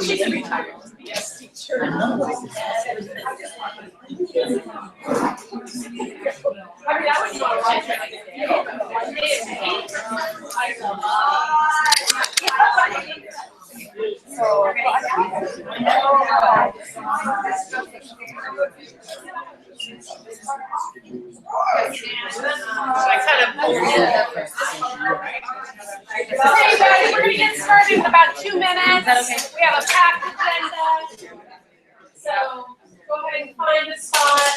She's retired. Yes, teacher. I mean, I wouldn't want to watch I kind of pulled in. Hey guys, we're going to get started in about 2 minutes. We have a packed agenda. So go ahead and find a spot.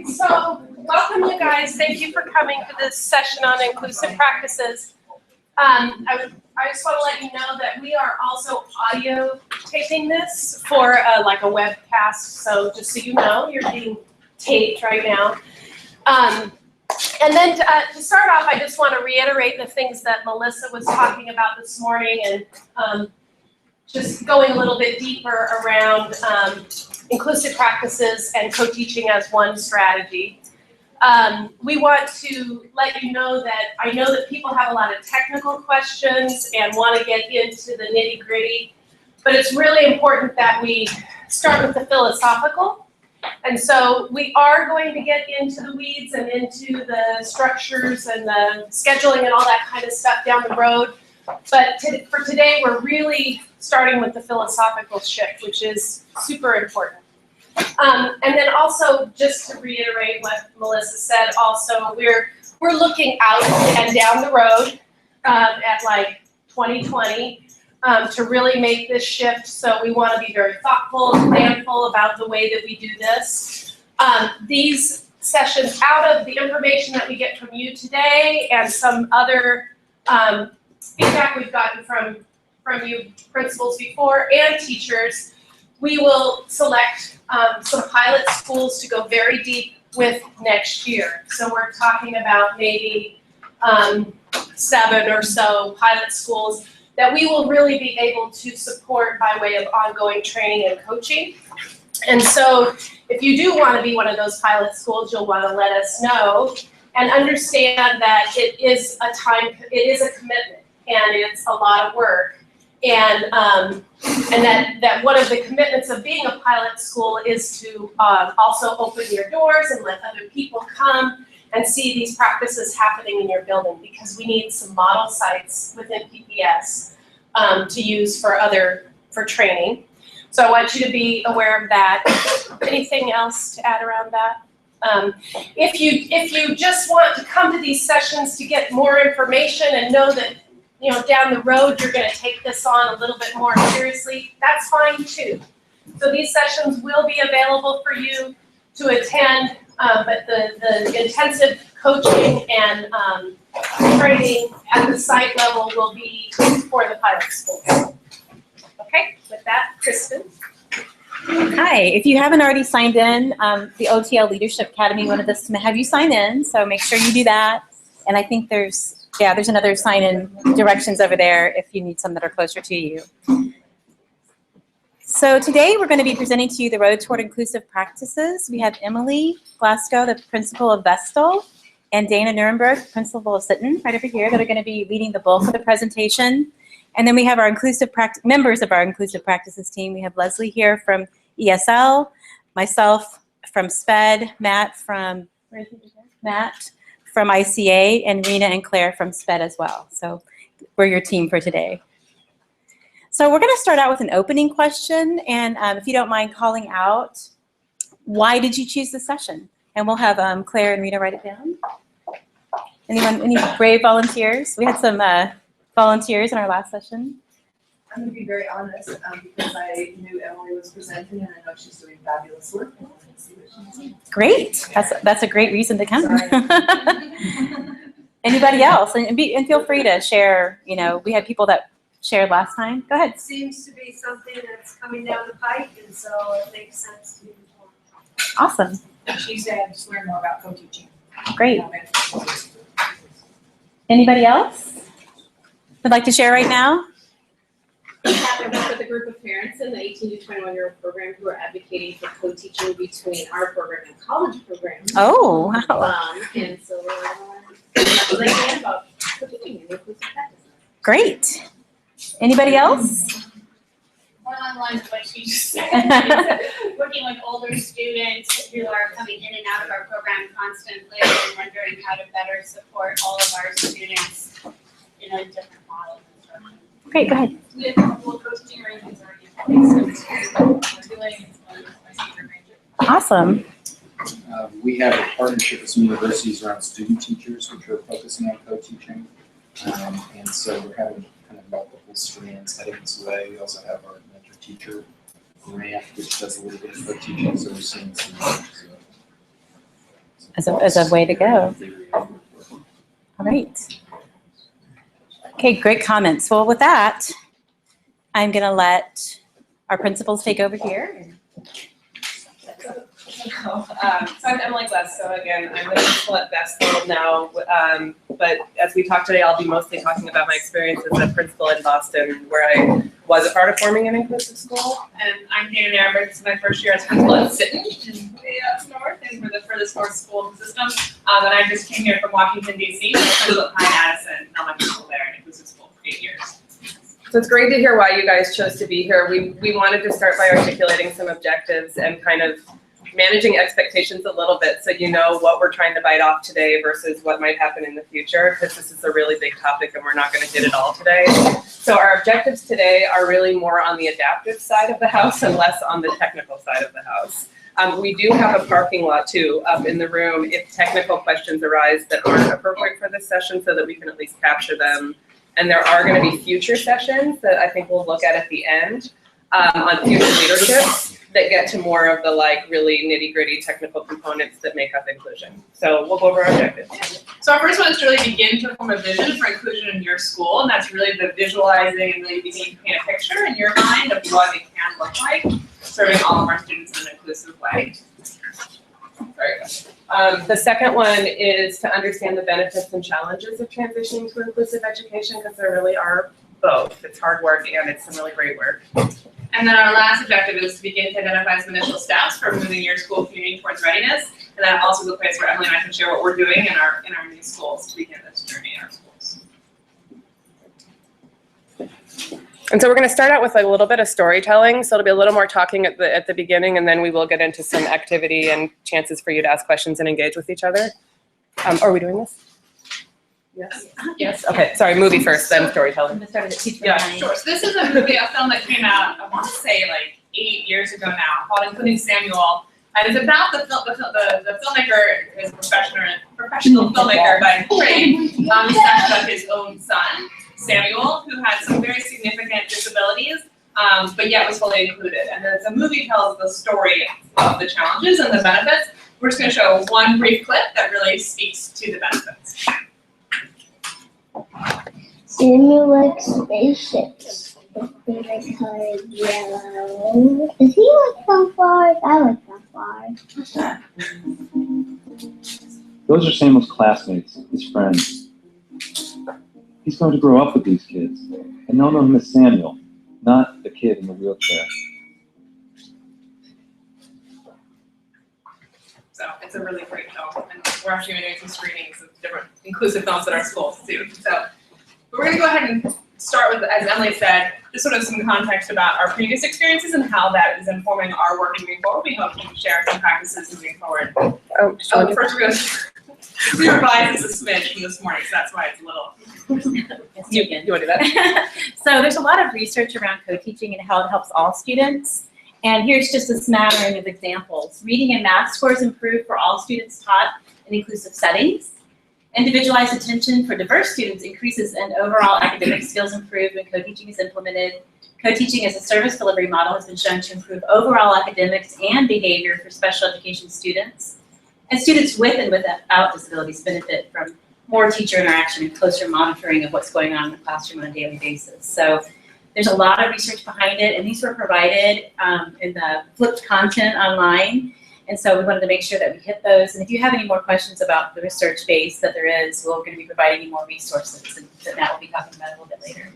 So, welcome you guys. Thank you for coming to this session on inclusive practices. I just want to let you know that we are also audio taping this for like a webcast. So just so you know, you're being taped right now. And then to start off, I just want to reiterate the things that Melissa was talking about this morning and just going a little bit deeper around inclusive practices and co-teaching as one strategy. We want to let you know that I know that people have a lot of technical questions and want to get into the nitty-gritty, but it's really important that we start with the philosophical. And so we are going to get into the weeds and into the structures and the scheduling and all that kind of stuff down the road. But for today, we're really starting with the philosophical shift, which is super important. And then also, just to reiterate what Melissa said, also we're looking out and down the road at like 2020 to really make this shift. So we want to be very thoughtful and planful about the way that we do this. These sessions, out of the information that we get from you today and some other feedback we've gotten from you principals before and teachers, we will select some pilot schools to go very deep with next year. So we're talking about maybe 7 or so pilot schools that we will really be able to support by way of ongoing training and coaching. And so if you do want to be one of those pilot schools, you'll want to let us know and understand that it is a commitment and it's a lot of work. And that one of the commitments of being a pilot school is to also open your doors and let other people come and see these practices happening in your building, because we need some model sites within PPS to use for training. So I want you to be aware of that. Anything else to add around that? If you just want to come to these sessions to get more information and know that down the road you're going to take this on a little bit more seriously, that's fine too. So these sessions will be available for you to attend, but the intensive coaching and training at the site level will be for the pilot schools. Okay, with that, Kristen. Hi, if you haven't already signed in, the OTL Leadership Academy wanted us to have you sign in, so make sure you do that. And I think there's another sign-in directions over there if you need some that are closer to you. So today we're going to be presenting to you the Road Toward Inclusive Practices. We have Emily Glasgow, the principal of Vestal, and Dana Nuremberg, principal of Sitten, right over here, that are going to be leading the bulk of the presentation. And then we have our members of our Inclusive Practices team. We have Leslie here from ESL, myself from SPED, Matt from from ICA, and Rena and Claire from SPED as well. So we're your team for today. So we're going to start out with an opening question, and if you don't mind calling out, why did you choose this session? And we'll have Claire and Rena write it down. Anyone, any brave volunteers? We had some volunteers in our last session. I'm going to be very honest because I knew Emily was presenting and I know she's doing fabulous work. And I can see what she's doing. Great. That's a great reason to come. Sorry. Anybody else? And feel free to share. You know, we had people that shared last time. Go ahead. It seems to be something that's coming down the pike, and so it makes sense to be informed. Awesome. She said to learn more about co-teaching. Great. Anybody else would like to share right now? I work with a group of parents in the 18 to 21-year-old program who are advocating for co-teaching between our program and college programs. Oh, wow. And so we're learning about co-teaching and inclusive practices. Great. Anybody else? More along the lines of what she just said, working with older students who are coming in and out of our program constantly and wondering how to better support all of our students in a different model of instruction. Great, go ahead. We have a couple of coaching arrangements already in place, so we're doing my senior major. Awesome. We have a partnership with some universities around student teachers, which are focusing on co-teaching. And so we're having kind of multiple strands heading this way. We also have our mentor teacher grant, which does a little bit of co-teaching, so we're seeing some As a way to go. All right. Okay, great comments. Well, with that, I'm going to let our principals take over here. So I'm Emily Glasgow again. I'm the principal at Vestal now, but as we talk today, I'll be mostly talking about my experience as a principal in Boston, where I was a part of forming an inclusive school. And I'm Dana Narenberg. This is my first year as principal at Sitten, which is way up north, and we're the furthest north school system. And I just came here from Washington, D.C. I was at Pine-Madison, elementary school there, an inclusive school for 8 years. So it's great to hear why you guys chose to be here. We wanted to start by articulating some objectives and kind of managing expectations a little bit so you know what we're trying to bite off today versus what might happen in the future, because this is a really big topic and we're not going to hit it all today. So our objectives today are really more on the adaptive side of the house and less on the technical side of the house. We do have a parking lot too up in the room if technical questions arise that aren't appropriate for this session, so that we can at least capture them. And there are going to be future sessions that I think we'll look at the end on future leaderships that get to more of the like really nitty-gritty technical components that make up inclusion. So we'll go over our objectives. So our first one is to really begin to form a vision for inclusion in your school, and that's really the visualizing and really beginning to paint a picture in your mind of what it can look like, serving all of our students in an inclusive way. Very good. The second one is to understand the benefits and challenges of transitioning to inclusive education, because there really are both. It's hard work and it's some really great work. And then our last objective is to begin to identify some initial steps for moving your school community towards readiness. And that also is a place where Emily and I can share what we're doing in our new schools to begin this journey in our schools. And so we're going to start out with a little bit of storytelling. So it'll be a little more talking at the beginning, and then we will get into some activity and chances for you to ask questions and engage with each other. Are we doing this? Yes. Yes. Okay. Sorry. Movie first, then storytelling. I'm going to start at teacher. Yeah, sure. So this is a movie, a film that came out, I want to say like 8 years ago now, called Including Samuel. And it's about the filmmaker, his professional filmmaker by trade, who's about his own son, Samuel, who had some very significant disabilities, but yet was fully included. And then the movie tells the story of the challenges and the benefits. We're just going to show one brief clip that really speaks to the benefits. Samuel likes spaceships. His favorite color is yellow. Does he like sunflowers? I like sunflowers. Those are Samuel's classmates, his friends. He's going to grow up with these kids, and they'll know him as Samuel, not the kid in the wheelchair. So it's a really great film, and we're actually doing some screenings of different inclusive films at our schools too. So we're going to go ahead and start with, as Emily said, just sort of some context about our previous experiences and how that is informing our work moving forward. We hope you can share some practices moving forward. Oh, First we're going to We revised this a smidge from this morning, so that's why it's a little. You wanna do that? So there's a lot of research around co-teaching and how it helps all students. And here's just a smattering of examples. Reading and math scores improve for all students taught in inclusive settings. Individualized attention for diverse students increases and overall academic skills improve when co-teaching is implemented. Co-teaching as a service delivery model has been shown to improve overall academics and behavior for special education students. And students with and without disabilities benefit from more teacher interaction and closer monitoring of what's going on in the classroom on a daily basis. So there's a lot of research behind it, and these were provided in the flipped content online. And so we wanted to make sure that we hit those. And if you have any more questions about the research base that there is, we're going to be providing you more resources, and that will be talking about a little bit later.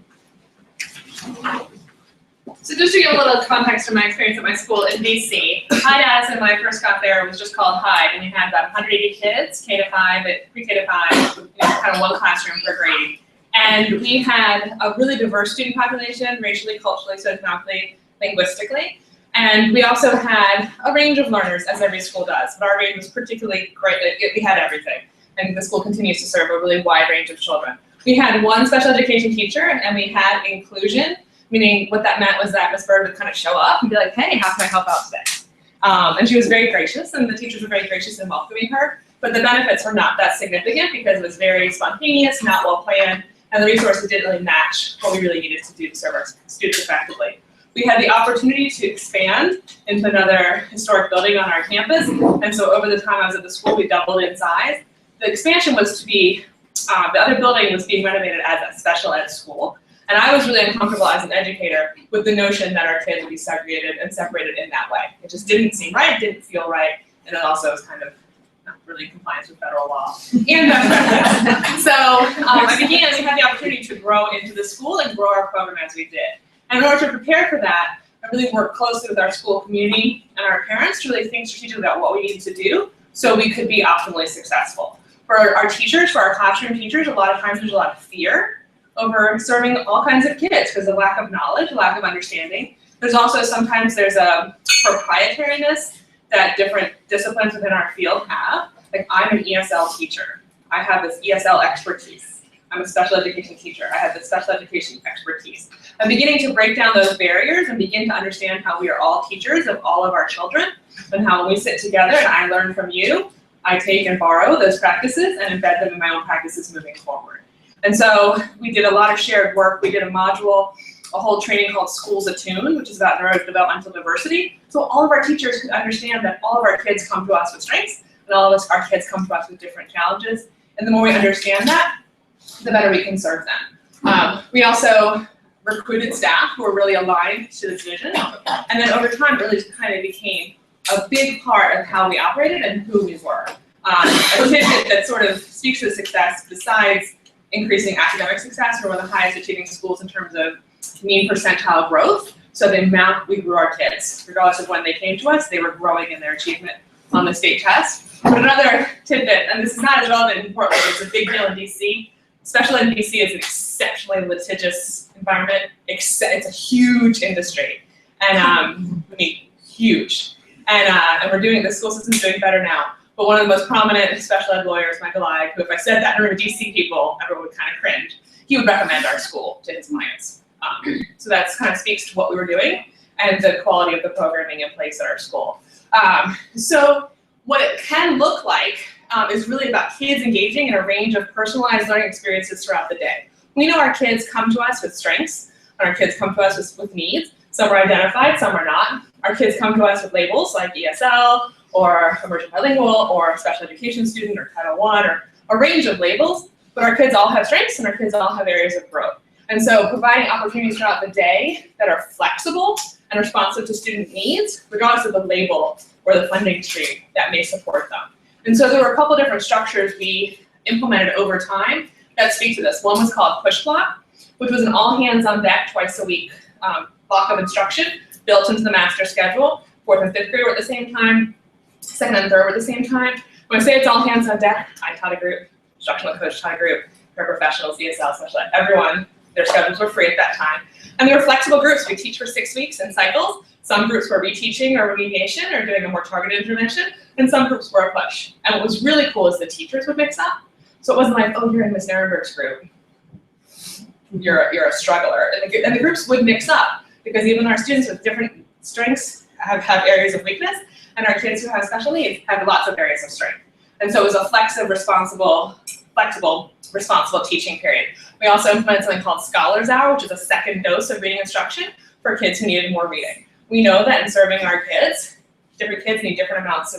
So just to give a little context from my experience at my school in DC, Hyde As, when I first got there, was just called Hyde, and we had about 180 kids, K to 5, pre-K to 5, kind of one classroom per grade. And we had a really diverse student population, racially, culturally, socioeconomically, linguistically. And we also had a range of learners, as every school does, but our range was particularly great. We had everything, and the school continues to serve a really wide range of children. We had one special education teacher, and we had inclusion, meaning what that meant was that Ms. Bird would kind of show up and be like, hey, how can I help out today? And she was very gracious, and the teachers were very gracious in welcoming her, but the benefits were not that significant because it was very spontaneous, not well planned, and the resources didn't really match what we really needed to do to serve our students effectively. We had the opportunity to expand into another historic building on our campus, and so over the time I was at the school, we doubled in size. The expansion was to be, the other building was being renovated as a special ed school, and I was really uncomfortable as an educator with the notion that our kids would be segregated and separated in that way. It just didn't seem right, it didn't feel right, and it also was kind of not really in compliance with federal law and best practice. So we had the opportunity to grow into the school and grow our program as we did. And in order to prepare for that, I really worked closely with our school community and our parents to really think strategically about what we needed to do so we could be optimally successful. For our teachers, for our classroom teachers, a lot of times there's a lot of fear over serving all kinds of kids because of lack of knowledge, lack of understanding. There's also sometimes there's a proprietariness that different disciplines within our field have. Like I'm an ESL teacher. I have this ESL expertise. I'm a special education teacher. I have this special education expertise. I'm beginning to break down those barriers and begin to understand how we are all teachers of all of our children and how when we sit together and I learn from you, I take and borrow those practices and embed them in my own practices moving forward. And so we did a lot of shared work. We did a module, a whole training called Schools Attune, which is about neurodevelopmental diversity. So all of our teachers could understand that all of our kids come to us with strengths and all of our kids come to us with different challenges. And the more we understand that, the better we can serve them. We also recruited staff who were really aligned to this vision. And then over time, it really kind of became a big part of how we operated and who we were. A tidbit that sort of speaks to the success, besides increasing academic success, we're one of the highest achieving schools in terms of mean percentile growth. So the amount we grew our kids, regardless of when they came to us, they were growing in their achievement on the state test. But another tidbit, and this is not as relevant in Portland, but it's a big deal in DC. Special ed in DC is an exceptionally litigious environment. It's a huge industry, and I mean huge. And we're doing, the school system's doing better now. But one of the most prominent special ed lawyers, Michael Ige, who if I said that in a room of DC people, everyone would kind of cringe. He would recommend our school to his clients. So that kind of speaks to what we were doing and the quality of the programming in place at our school. So what it can look like is really about kids engaging in a range of personalized learning experiences throughout the day. We know our kids come to us with strengths, and our kids come to us with needs. Some are identified, some are not. Our kids come to us with labels like ESL, or emergent bilingual, or special education student, or Title I, or a range of labels, but our kids all have strengths and our kids all have areas of growth. And so providing opportunities throughout the day that are flexible and responsive to student needs, regardless of the label or the funding stream that may support them. And so there were a couple different structures we implemented over time that speak to this. One was called Push Block, which was an all hands on deck twice a week block of instruction built into the master schedule. 4th and 5th grade were at the same time, 2nd and 3rd were at the same time. When I say it's all hands on deck, I taught a group, instructional coach taught a group, paraprofessionals, ESL, special ed, everyone, their schedules were free at that time. And they were flexible groups. We teach for 6 weeks in cycles. Some groups were reteaching or remediation or doing a more targeted intervention. and some groups were a push. And what was really cool is the teachers would mix up. So it wasn't like, oh, you're in Ms. Nirenberg's group, you're a struggler. And the groups would mix up, because even our students with different strengths have areas of weakness, and our kids who have special needs have lots of areas of strength. And so it was a flexible, responsible teaching period. We also implemented something called Scholars Hour, which is a second dose of reading instruction for kids who needed more reading. We know that in serving our kids, different kids need different amounts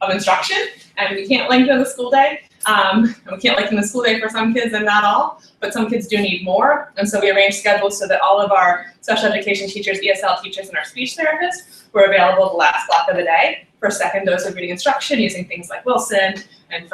of instruction, and we can't lengthen the school day. And we can't lengthen the school day for some kids and not all, but some kids do need more. And so we arranged schedules so that all of our special education teachers, ESL teachers, and our speech therapists were available the last block of the day for a second dose of reading instruction using things like Wilson and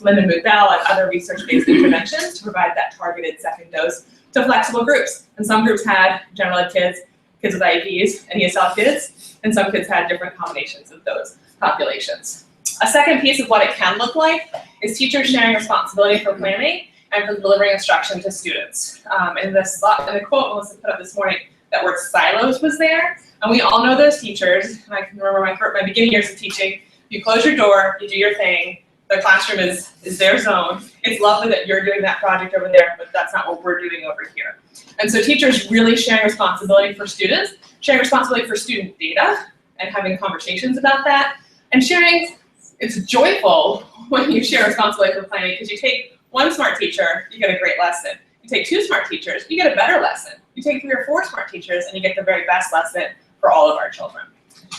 Lyman-Bell and other research-based interventions to provide that targeted second dose to flexible groups. And some groups had general ed kids, kids with IEPs, and ESL kids, and some kids had different combinations of those populations. A second piece of what it can look like is teachers sharing responsibility for planning and for delivering instruction to students. In the quote Melissa put up this morning, that word silos was there, and we all know those teachers, and I can remember my beginning years of teaching, you close your door, you do your thing, the classroom is their zone. It's lovely that you're doing that project over there, but that's not what we're doing over here. And so teachers really sharing responsibility for students, sharing responsibility for student data, and having conversations about that, and sharing. It's joyful when you share responsibility for planning, because you take one smart teacher, you get a great lesson. You take 2 smart teachers, you get a better lesson. You take 3 or 4 smart teachers, and you get the very best lesson for all of our children.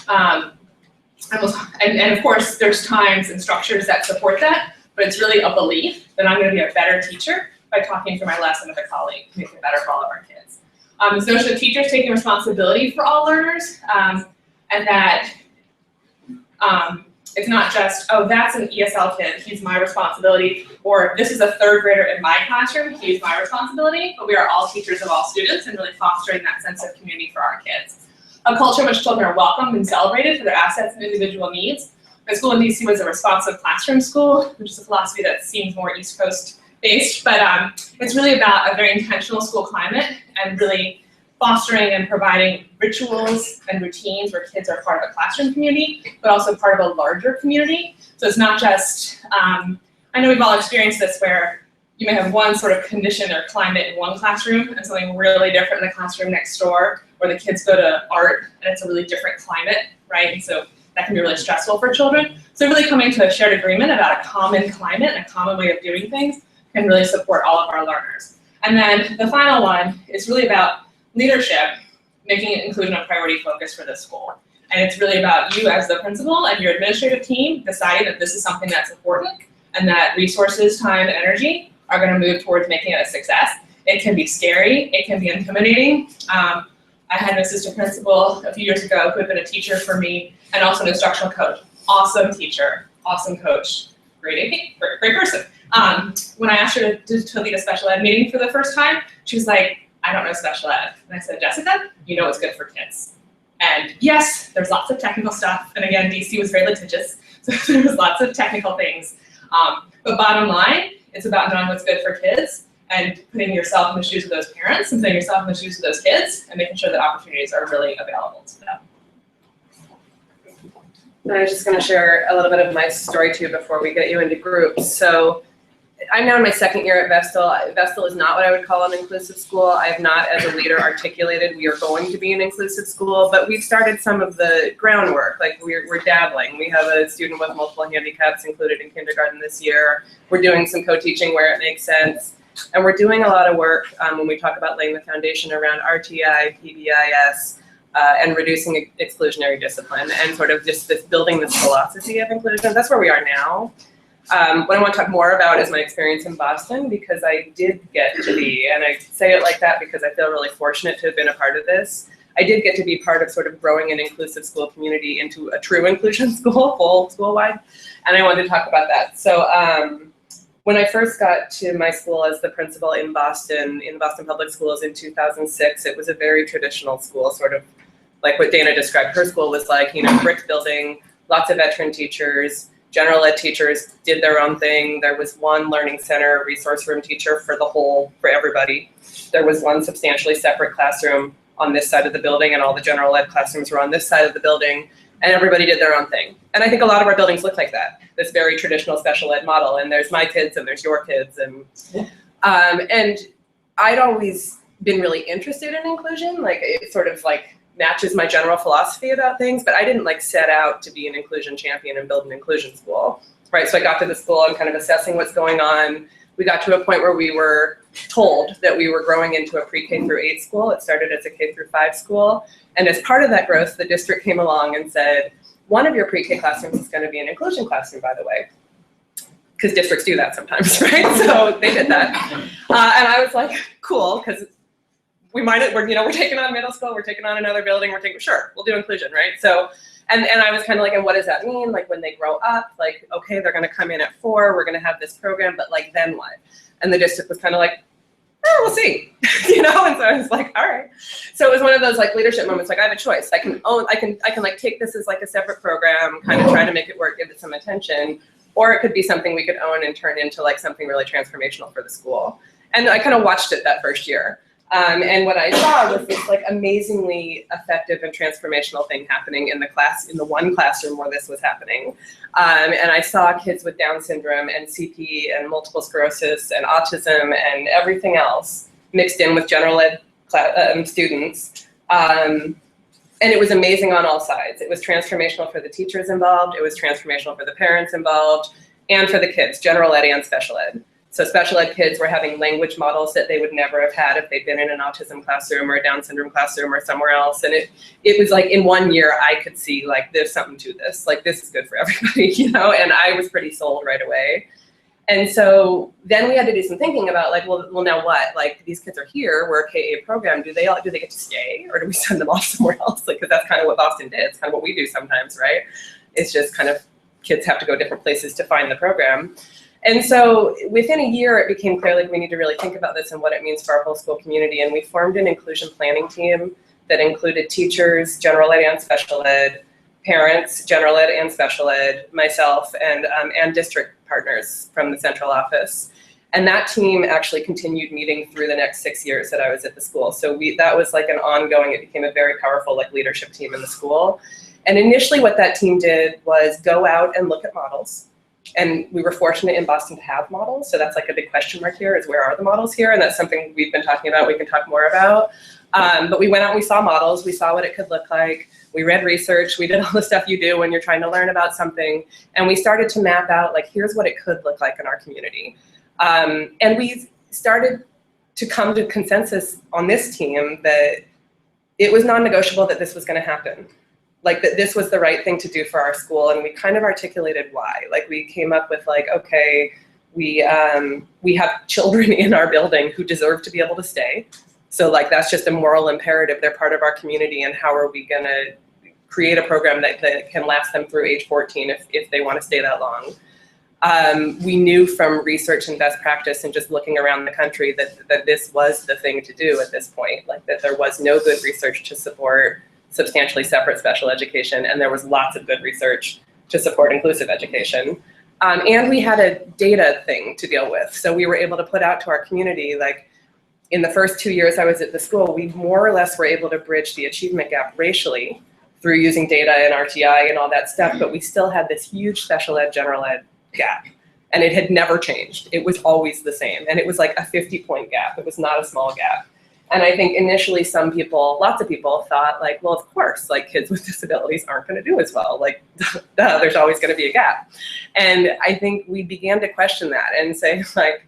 And of course, there's times and structures that support that, but it's really a belief that I'm going to be a better teacher by talking through my lesson with a colleague to make it better for all of our kids. This notion of teachers taking responsibility for all learners, and that it's not just, oh, that's an ESL kid, he's my responsibility, or this is a 3rd grader in my classroom, he's my responsibility, but we are all teachers of all students and really fostering that sense of community for our kids. A culture in which children are welcomed and celebrated for their assets and individual needs. My school in DC was a responsive classroom school, which is a philosophy that seems more East Coast based, but it's really about a very intentional school climate and really fostering and providing rituals and routines where kids are part of a classroom community, but also part of a larger community. So it's not just, I know we've all experienced this where you may have one sort of condition or climate in one classroom and something really different in the classroom next door, where the kids go to art and it's a really different climate, right? And so that can be really stressful for children. So really coming to a shared agreement about a common climate and a common way of doing things can really support all of our learners. And then the final one is really about leadership, making inclusion a priority focus for the school. And it's really about you as the principal and your administrative team deciding that this is something that's important and that resources, time, and energy are going to move towards making it a success. It can be scary, it can be intimidating. I had an assistant principal a few years ago who had been a teacher for me and also an instructional coach. Awesome teacher, awesome coach, great person. When I asked her to lead a special ed meeting for the first time, she was like, I don't know special ed. And I said, Jessica, you know what's good for kids. And yes, there's lots of technical stuff. And again, DC was very litigious, so there was lots of technical things. But bottom line, it's about knowing what's good for kids and putting yourself in the shoes of those parents and putting yourself in the shoes of those kids and making sure that opportunities are really available to them. I was just going to share a little bit of my story too before we get you into groups. So I'm now in my 2nd year at Vestal. Vestal is not what I would call an inclusive school. I have not, as a leader, articulated we are going to be an inclusive school, but we've started some of the groundwork. Like we're dabbling. We have a student with multiple handicaps included in kindergarten this year. We're doing some co-teaching where it makes sense. And we're doing a lot of work when we talk about laying the foundation around RTI, PBIS, and reducing exclusionary discipline and sort of just building this philosophy of inclusion. That's where we are now. What I want to talk more about is my experience in Boston, because I did get to be, and I say it like that because I feel really fortunate to have been a part of this. I did get to be part of sort of growing an inclusive school community into a true inclusion school, full school-wide, and I wanted to talk about that. So when I first got to my school as the principal in Boston Public Schools in 2006, it was a very traditional school, sort of like what Dana described. Her school was like, brick building, lots of veteran teachers. General ed teachers did their own thing. There was one learning center resource room teacher for everybody. There was one substantially separate classroom on this side of the building, and all the general ed classrooms were on this side of the building. and everybody did their own thing. And I think a lot of our buildings look like that, this very traditional special ed model, and there's my kids and there's your kids, and I'd always been really interested in inclusion, like it sort of like matches my general philosophy about things, but I didn't like set out to be an inclusion champion and build an inclusion school, right? So I got to the school, I'm kind of assessing what's going on. We got to a point where we were told that we were growing into a pre-K through 8 school. It started as a K through 5 school. And as part of that growth, the district came along and said, one of your pre-K classrooms is going to be an inclusion classroom, by the way. Because districts do that sometimes, right? So they did that. And I was like, cool, because we're taking on middle school, we're taking on another building, sure, we'll do inclusion, right? So, and I was kind of like, and what does that mean? Like when they grow up, like, okay, they're gonna come in at 4, we're gonna have this program, but like, then what? And the district was kind of like, oh, we'll see, And so I was like, all right. So it was one of those like leadership moments, like I have a choice. I can like take this as like a separate program, kind of try to make it work, give it some attention, or it could be something we could own and turn into like something really transformational for the school. And I kind of watched it that first year. And what I saw was this like amazingly effective and transformational thing happening in the one classroom where this was happening. And I saw kids with Down syndrome and CP and multiple sclerosis and autism and everything else mixed in with general ed students. And it was amazing on all sides. It was transformational for the teachers involved, it was transformational for the parents involved, and for the kids, general ed and special ed. So special ed kids were having language models that they would never have had if they'd been in an autism classroom or a Down syndrome classroom or somewhere else. And it was like in 1 year, I could see like there's something to this, like this is good for everybody, and I was pretty sold right away. And so then we had to do some thinking about like, well now what? Like these kids are here, we're a KA program, do they get to stay or do we send them off somewhere else? Like, cause that's kind of what Boston did. It's kind of what we do sometimes, right? It's just kind of kids have to go different places to find the program. And so within a year, it became clear like we need to really think about this and what it means for our whole school community. And we formed an inclusion planning team that included teachers, general ed and special ed, parents, general ed and special ed, myself, and district partners from the central office. And that team actually continued meeting through the next 6 years that I was at the school. So that was like an ongoing, it became a very powerful like leadership team in the school. And initially what that team did was go out and look at models. And we were fortunate in Boston to have models. So that's like a big question mark here is where are the models here? And that's something we've been talking about, we can talk more about. But we went out and we saw models, we saw what it could look like. We read research, we did all the stuff you do when you're trying to learn about something. And we started to map out like, here's what it could look like in our community. And we started to come to consensus on this team that it was non-negotiable that this was gonna happen. Like that this was the right thing to do for our school, and we kind of articulated why. Like we came up with like, okay, we have children in our building who deserve to be able to stay. So like that's just a moral imperative. They're part of our community, and how are we gonna create a program that can last them through age 14 if they want to stay that long? We knew from research and best practice and just looking around the country that this was the thing to do at this point. Like that there was no good research to support substantially separate special education, and there was lots of good research to support inclusive education. And we had a data thing to deal with. So we were able to put out to our community, like in the first 2 years I was at the school, we more or less were able to bridge the achievement gap racially through using data and RTI and all that stuff, but we still had this huge special ed, general ed gap. And it had never changed. It was always the same. And it was like a 50-point gap. It was not a small gap. And I think initially some people, lots of people thought like, well, of course, like kids with disabilities aren't gonna do as well. Like, there's always gonna be a gap. And I think we began to question that and say like,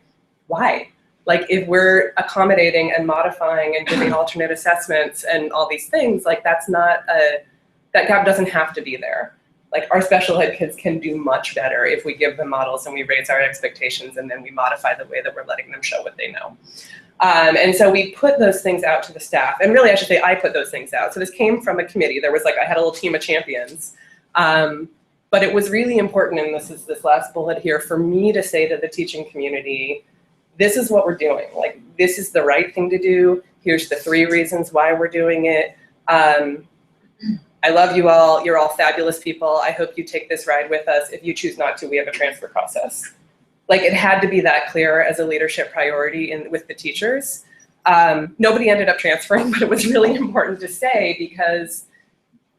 why? Like if we're accommodating and modifying and giving alternate assessments and all these things, like that's not that gap doesn't have to be there. Like our special ed kids can do much better if we give them models and we raise our expectations and then we modify the way that we're letting them show what they know. And so we put those things out to the staff, and really I should say I put those things out. So this came from a committee. There was like, I had a little team of champions. But it was really important, and this is this last bullet here, for me to say to the teaching community, this is what we're doing. Like, this is the right thing to do. Here's the 3 reasons why we're doing it. I love you all. You're all fabulous people. I hope you take this ride with us. If you choose not to, we have a transfer process. Like, it had to be that clear as a leadership priority with the teachers. Nobody ended up transferring, but it was really important to say because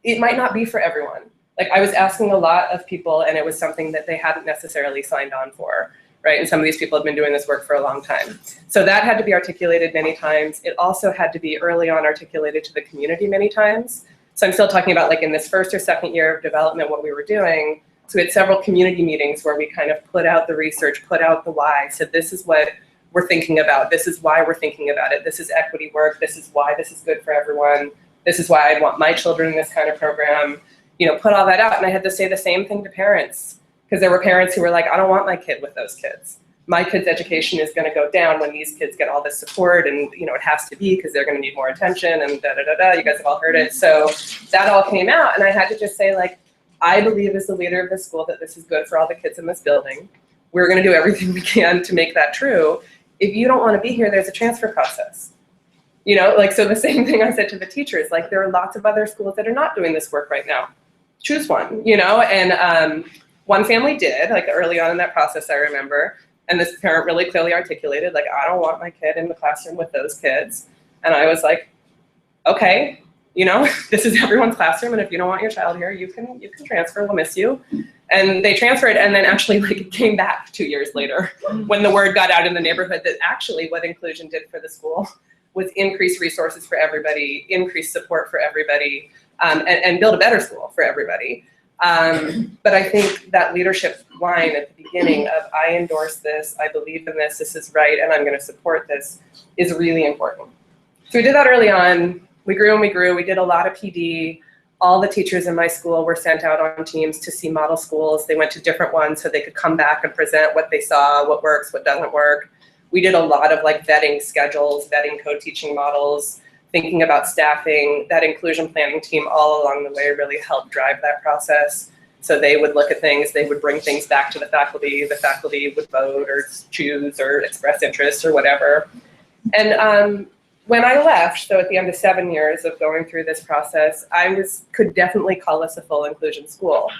it might not be for everyone. Like I was asking a lot of people and it was something that they hadn't necessarily signed on for, right? And some of these people have been doing this work for a long time. So that had to be articulated many times. It also had to be early on articulated to the community many times. So I'm still talking about like in this first or second year of development, what we were doing. So we had several community meetings where we kind of put out the research, put out the why, said this is what we're thinking about, this is why we're thinking about it, this is equity work, this is why this is good for everyone, this is why I'd want my children in this kind of program, you know, put all that out. And I had to say the same thing to parents, because there were parents who were like, I don't want my kid with those kids. My kid's education is gonna go down when these kids get all this support, and you know, it has to be because they're gonna need more attention and da-da-da-da, you guys have all heard it. So that all came out and I had to just say like, I believe as the leader of this school that this is good for all the kids in this building. We're gonna do everything we can to make that true. If you don't wanna be here, there's a transfer process. You know, like, so the same thing I said to the teachers, like there are lots of other schools that are not doing this work right now. Choose one, you know, and one family did, like early on in that process, I remember, and this parent really clearly articulated, like, I don't want my kid in the classroom with those kids. And I was like, okay, you know, this is everyone's classroom, and if you don't want your child here, you can transfer, we'll miss you. And they transferred, and then actually like it came back 2 years later when the word got out in the neighborhood that actually what inclusion did for the school was increase resources for everybody, increase support for everybody, and build a better school for everybody. But I think that leadership line at the beginning of I endorse this, I believe in this is right, and I'm gonna support this is really important. So we did that early on. We grew and we grew. We did a lot of PD. All the teachers in my school were sent out on teams to see model schools. They went to different ones so they could come back and present what they saw, what works, what doesn't work. We did a lot of like vetting schedules, vetting co-teaching models, thinking about staffing. That inclusion planning team all along the way really helped drive that process. So they would look at things, they would bring things back to the faculty would vote or choose or express interest or whatever. And when I left, so at the end of 7 years of going through this process, could definitely call us a full inclusion school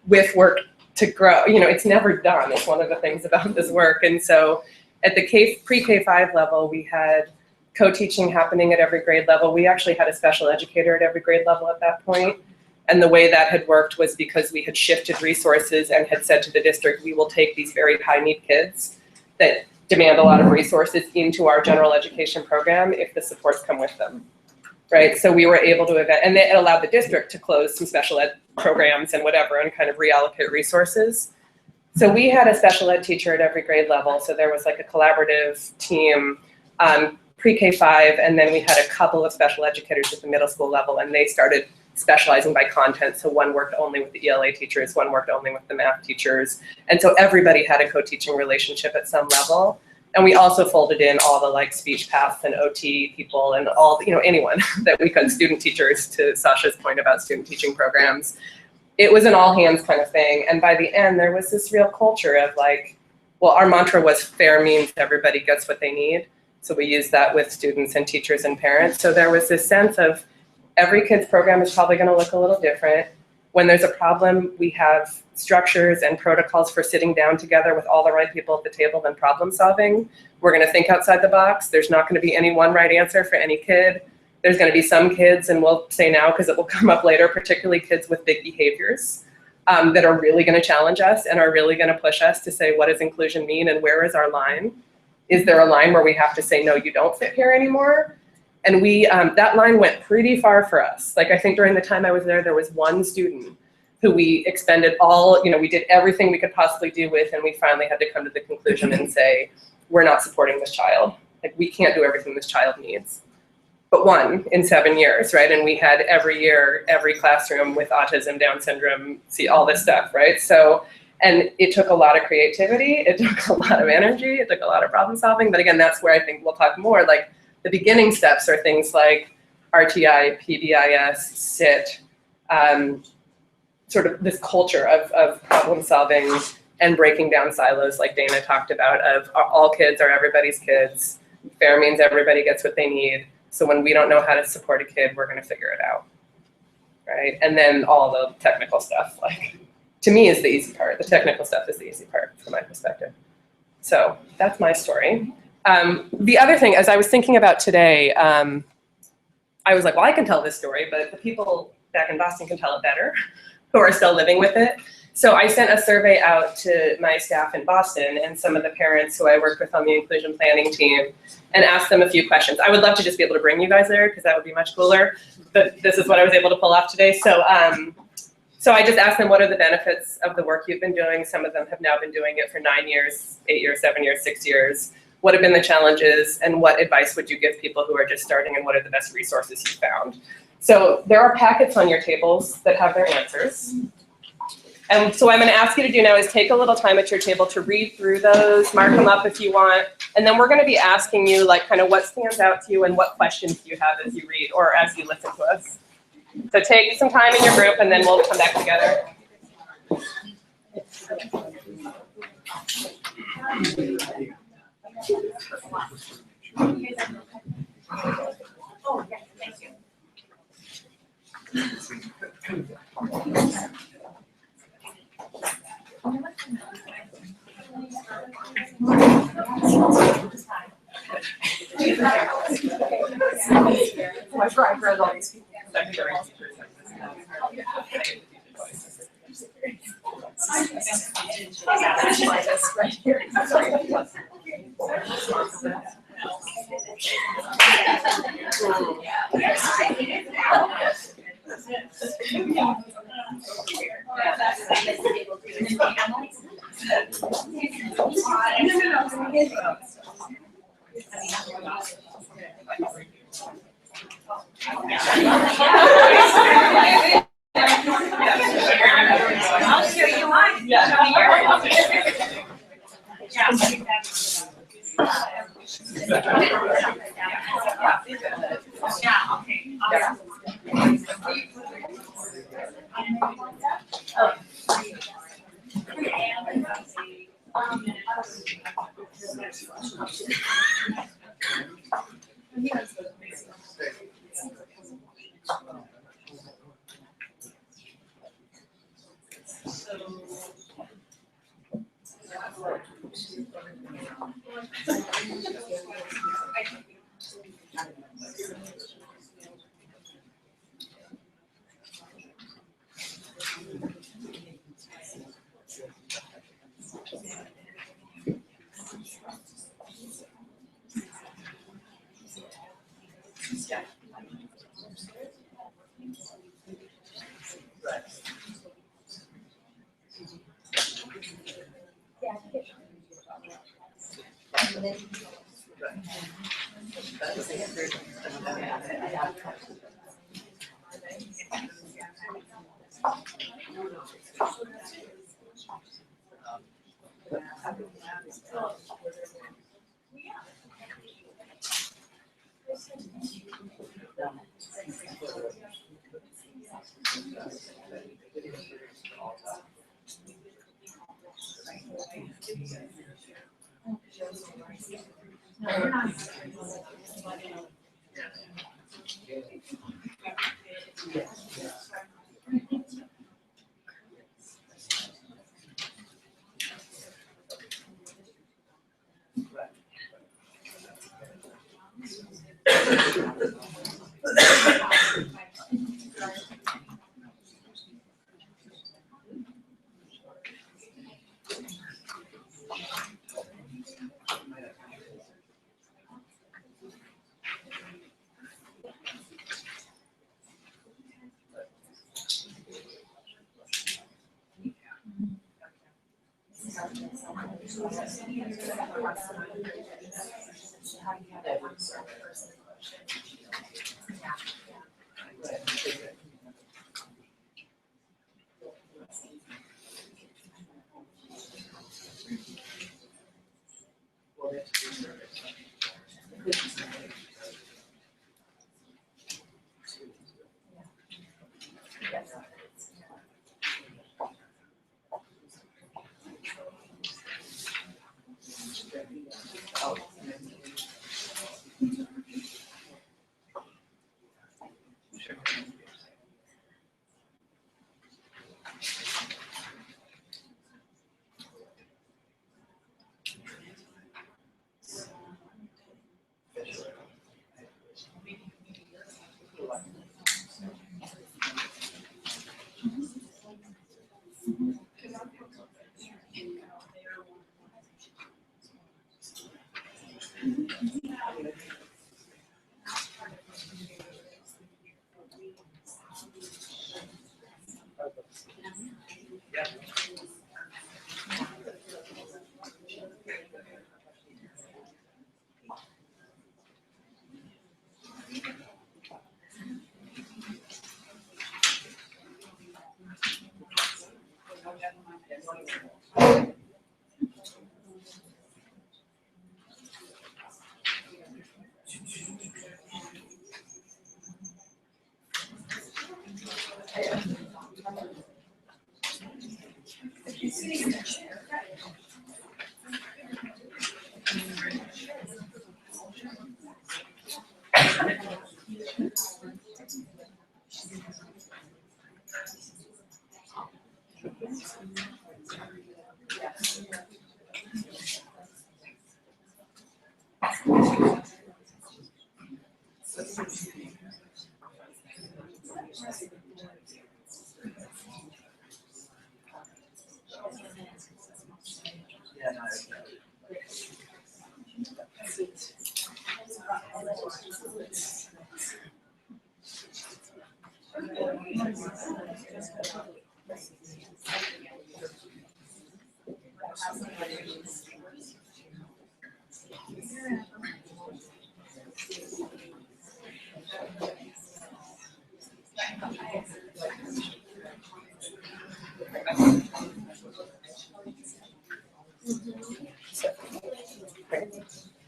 with work to grow. You know, it's never done. It's one of the things about this work. And so at the pre-K-5 level, we had co-teaching happening at every grade level. We actually had a special educator at every grade level at that point. And the way that had worked was because we had shifted resources and had said to the district, we will take these very high need kids that demand a lot of resources into our general education program if the supports come with them, right? So we were able to and it allowed the district to close some special ed programs and whatever and kind of reallocate resources. So we had a special ed teacher at every grade level. So there was like a collaborative team, pre-K-5, and then we had a couple of special educators at the middle school level, and they started specializing by content. So one worked only with the ELA teachers, one worked only with the math teachers. And so everybody had a co-teaching relationship at some level. And we also folded in all the like speech paths and OT people and all, you know, anyone that we could, student teachers, to Sasha's point about student teaching programs. It was an all hands kind of thing. And by the end, there was this real culture of like, well, our mantra was fair means everybody gets what they need. So we used that with students and teachers and parents. So there was this sense of every kid's program is probably gonna look a little different. When there's a problem, we have structures and protocols for sitting down together with all the right people at the table and problem solving. We're gonna think outside the box. There's not gonna be any one right answer for any kid. There's gonna be some kids, and we'll say now because it will come up later, particularly kids with big behaviors that are really gonna challenge us and are really gonna push us to say, what does inclusion mean and where is our line? Is there a line where we have to say, no, you don't fit here anymore? And we, that line went pretty far for us. Like I think during the time I was there was one student who we expended all, you know, we did everything we could possibly do with, and we finally had to come to the conclusion and say, we're not supporting this child. Like we can't do everything this child needs. But one in 7 years, right? And we had every year, every classroom with autism, Down syndrome, see all this stuff, right? So, and it took a lot of creativity, it took a lot of energy, it took a lot of problem solving. But again, that's where I think we'll talk more, like the beginning steps are things like RTI, PBIS, SIT, sort of this culture of problem solving and breaking down silos like Dana talked about of all kids are everybody's kids. Fair means everybody gets what they need. So when we don't know how to support a kid, we're gonna figure it out, right? And then all the technical stuff, like, to me is the easy part. The technical stuff is the easy part from my perspective. So that's my story. The other thing, as I was thinking about today, I was like, well, I can tell this story, but the people back in Boston can tell it better. who are still living with it. So I sent a survey out to my staff in Boston and some of the parents who I worked with on the inclusion planning team and asked them a few questions. I would love to just be able to bring you guys there because that would be much cooler, but this is what I was able to pull off today. So I just asked them, what are the benefits of the work you've been doing? Some of them have now been doing it for 9 years, 8 years, 7 years, 6 years. What have been the challenges and what advice would you give people who are just starting and what are the best resources you found? So there are packets on your tables that have their answers. And so what I'm going to ask you to do now is take a little time at your table to read through those, mark them up if you want, and then we're going to be asking you like kind of what stands out to you and what questions you have as you read or as you listen to us. So take some time in your group and then we'll come back together. Oh, yeah, thank you. I've read all these people. I'll show you mine. Yeah, okay.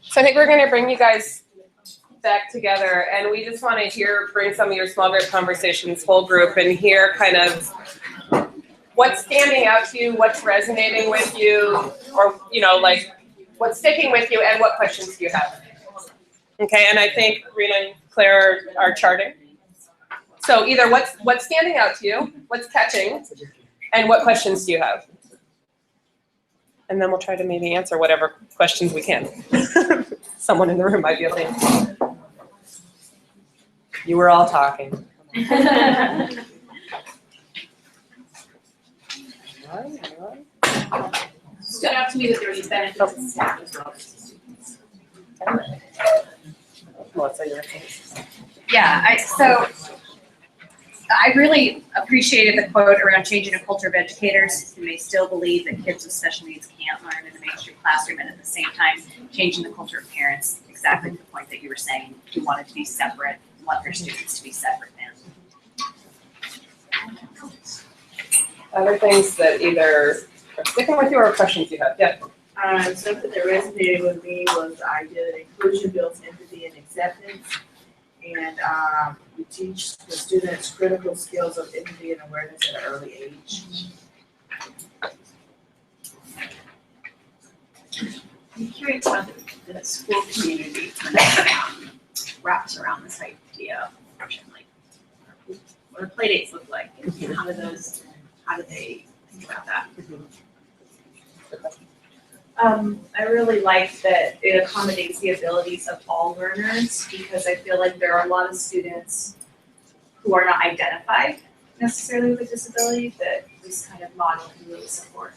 So I think we're gonna bring you guys back together, and we just wanna bring some of your small group conversations, whole group, and hear kind of what's standing out to you, what's resonating with you, or, like, what's sticking with you, and what questions do you have? Okay, and I think Rena and Claire are charting. So either what's standing out to you, what's catching, and what questions do you have? And then we'll try to maybe answer whatever questions we can. Someone in the room might be able to answer. You were all talking. Stood out to me that there was benefits to staff as well as to students. Melissa, you're Yeah, so I really appreciated the quote around changing a culture of educators who may still believe that kids with special needs can't learn in the mainstream classroom, and at the same time, changing the culture of parents, exactly the point that you were saying, you want it to be separate, want their students to be separate now. other things that either are sticking with you or questions you have? Yeah. Something that resonated with me was the idea that inclusion builds empathy and acceptance. And we teach the students critical skills of empathy and awareness at an early age. I'm curious how the school community wraps around this idea of inclusion, like what do play dates look like? And how do they think about that? I really like that it accommodates the abilities of all learners, because I feel like there are a lot of students who are not identified necessarily with a disability that this kind of model can really support.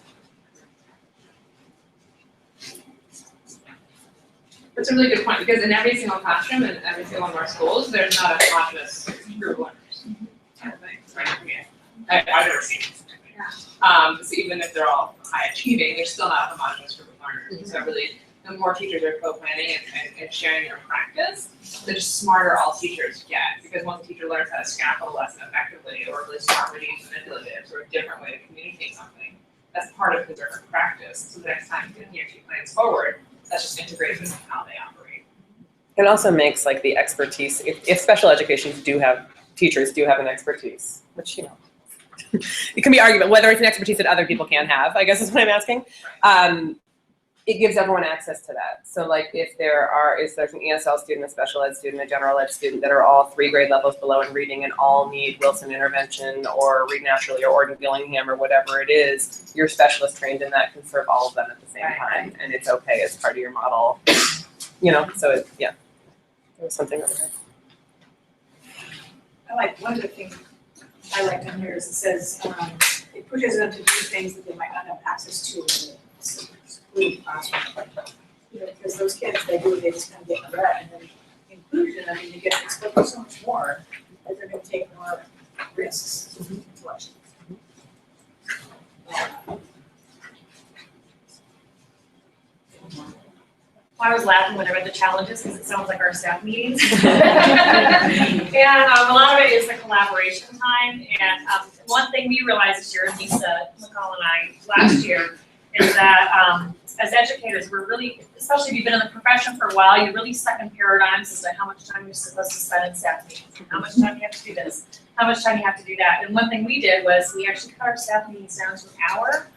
That's a really good point, because in every single classroom and every single one of our schools, there's not a homogeneous group of learners. I don't think, right? I've never seen it. So even if they're all high achieving, they're still not a homogeneous group of learners. So really, the more teachers are co-planning and sharing their practice, the just smarter all teachers get. Because once a teacher learns how to scaffold a lesson effectively, or really smart reading manipulatives, or a different way to communicate something, that's part of his or her practice. So the next time he or she plans forward, that's just integrated into how they operate. It also makes like the expertise, if special education teachers do have an expertise, which, it can be argument whether it's an expertise that other people can't have, I guess is what I'm asking. It gives everyone access to that. So like if there's an ESL student, a special ed student, a general ed student that are all 3 grade levels below in reading and all need Wilson intervention or Read Naturally or Orton Gillingham or whatever it is, your specialist trained in that can serve all of them at the same time. And it's okay as part of your model, so there was something over here. I like, one of the things I liked on here is it says, it pushes them to do things that they might not have access to in the school classroom. Because those kids, they just kind of get read, and then inclusion, they get exposed to so much more, that they're gonna take more risks. I was laughing when I read the challenges because it sounds like our staff meetings. And a lot of it is the collaboration time. And one thing we realized this year, Lisa McCall and I last year, is that as educators, we're really, especially if you've been in the profession for a while, you're really stuck in paradigms as to how much time you're supposed to spend in staff meetings, how much time you have to do this, how much time you have to do that. And one thing we did was we actually cut our staff meetings down to an hour,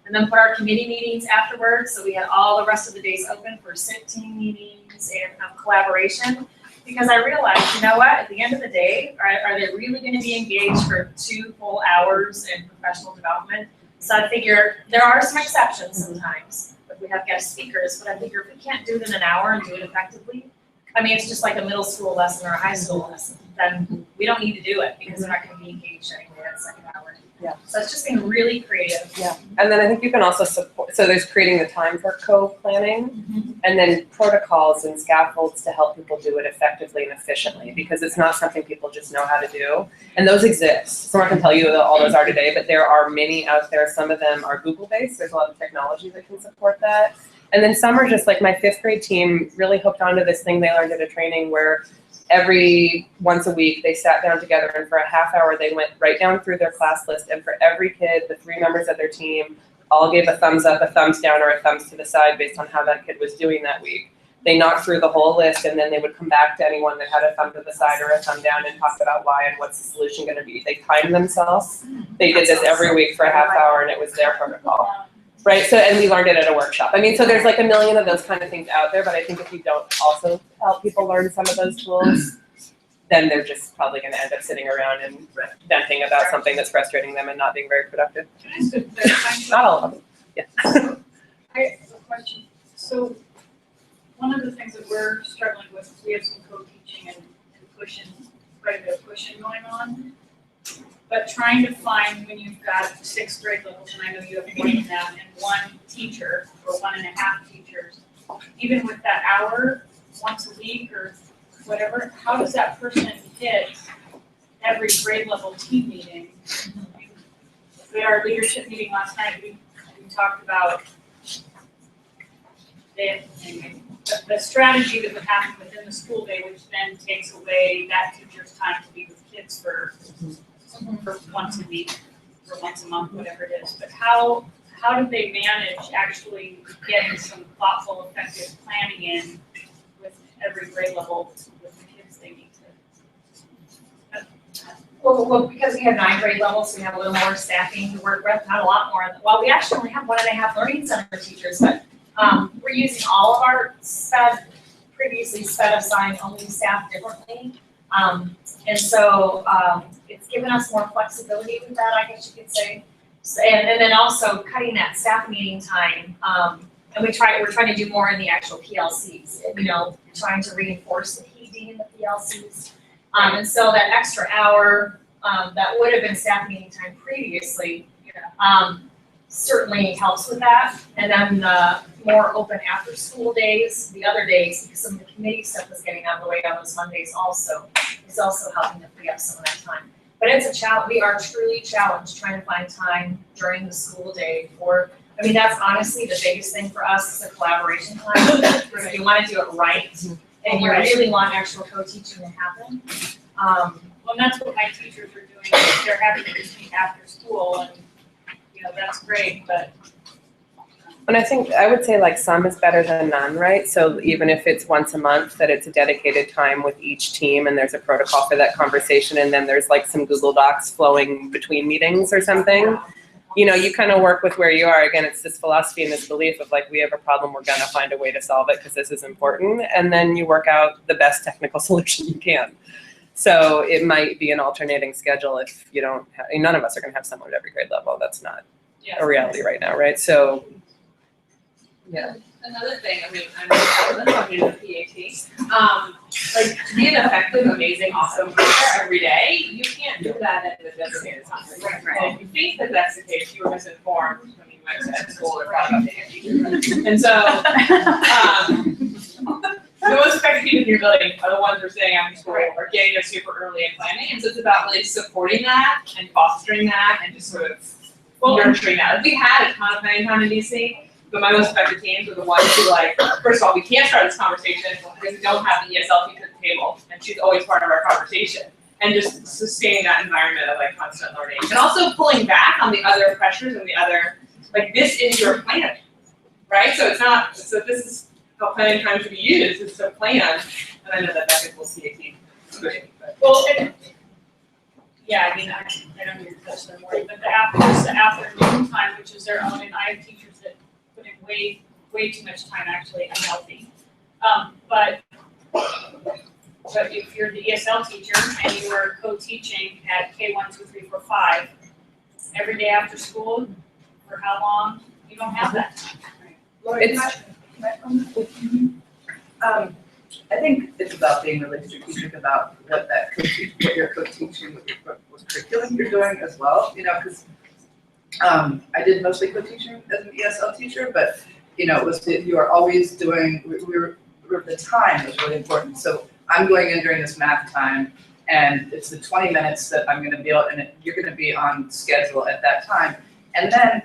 and then put our committee meetings afterwards, so we had all the rest of the days open for SIT team meetings and collaboration. Because I realized, at the end of the day, are they really gonna be engaged for 2 full hours in professional development? So I figure there are some exceptions sometimes, if we have guest speakers, but I figure if we can't do it in an hour and do it effectively, it's just like a middle school lesson or a high school lesson, then we don't need to do it because they're not gonna be engaged anyway at the second hour. Yeah. So it's just being really creative. Yeah, and then I think you can also support, so there's creating the time for co-planning, and then protocols and scaffolds to help people do it effectively and efficiently, because it's not something people just know how to do, and those exist. So I can tell you that all those are today, but there are many out there. Some of them are Google-based, there's a lot of technology that can support that, and then some are just like my 5th grade team really hooked onto this thing they learned at a training where once a week, they sat down together, and for a half hour, they went right down through their class list, and for every kid, the 3 members of their team all gave a thumbs up, a thumbs down, or a thumbs to the side based on how that kid was doing that week. They knocked through the whole list, and then they would come back to anyone that had a thumb to the side or a thumb down and talk about why and what's the solution gonna be. They timed themselves. They did this every week for a half hour, and it was their protocol. Right, so, and we learned it at a workshop. I mean, so there's like a million of those kind of things out there, but I think if you don't also help people learn some of those tools, then they're just probably gonna end up sitting around and venting about something that's frustrating them and not being very productive. Can I ask a clarifying Not all of them, yeah. I have a question. So one of the things that we're struggling with is we have some co-teaching and pushing, quite a bit of pushing going on. But trying to find when you've got 6th grade levels, and I know you have more than that, and 1 teacher or 1.5 teachers, even with that hour once a week or whatever, how does that person hit every grade level team meeting? We had our leadership meeting last night, we talked about the strategy that would happen within the school day, which then takes away that teacher's time to be with kids for once a week, or once a month, whatever it is. But how do they manage actually getting some thoughtful, effective planning in with every grade level with the kids they need to? Well, because we have 9 grade levels, we have a little more staffing to work with, not a lot more. Well, we actually only have 1.5 learning center teachers, but we're using all of our previously sped assigned only staff differently. And so it's given us more flexibility with that, I guess you could say. So, and then also cutting that staff meeting time. And we're trying to do more in the actual PLCs, you know, trying to reinforce the PD in the PLCs. And so that extra hour that would have been staff meeting time previously certainly helps with that. And then the more open after school days, the other days, because some of the committee stuff is getting out of the way on those Mondays also, is also helping to free up some of that time. But it's a challenge, we are truly challenged trying to find time during the school day for, I mean, that's honestly the biggest thing for us is the collaboration time. If you want to do it right, and you really want actual co-teaching to happen. Well, and that's what my teachers are doing, they're having to teach after school, and, you know, that's great, but. And I think, I would say like some is better than none, right? So even if it's once a month, that it's a dedicated time with each team and there's a protocol for that conversation, and then there's like some Google Docs flowing between meetings or something. You know, you kind of work with where you are. Again, it's this philosophy and this belief of like, we have a problem, we're gonna find a way to solve it because this is important. And then you work out the best technical solution you can. So it might be an alternating schedule if you don't have, none of us are gonna have someone at every grade level. That's not a reality right now, right? So, yeah. Another thing, I mean, I'm talking to the PAT. Like to be an effective, amazing, awesome teacher every day, you can't do that at the designated time. And if you think that that's the case, you were misinformed when you went to school or thought about being a teacher. And so, the most effective people in your building are the ones who are staying after school or getting there super early and planning. And so it's about really supporting that and fostering that and just sort of nurturing that. We had a ton of planning time in DC. But my most effective teams are the ones who like, first of all, we can't start this conversation because we don't have the ESL teacher at the table, and she's always part of our conversation. And just sustaining that environment of like constant learning. And also pulling back on the other pressures and the other, like this is your plan, right? So it's not, so this is how planning time should be used, is to plan. And I know that that equals CAT. Well, and, yeah, I mean, I don't need to touch them more, but the afternoon time, which is their own, and I have teachers that put in way too much time actually unhealthy. But if you're the ESL teacher and you are co-teaching at K1, 2, 3, 4, 5 every day after school, for how long? You don't have that time. I think it's about being really strategic about what you're co-teaching, what curriculum you're doing as well, you know, because I did mostly co-teaching as an ESL teacher, but you know, it was you are always doing. The time was really important. So I'm going in during this math time, and it's the 20 minutes that I'm going to be able, and you're going to be on schedule at that time. And then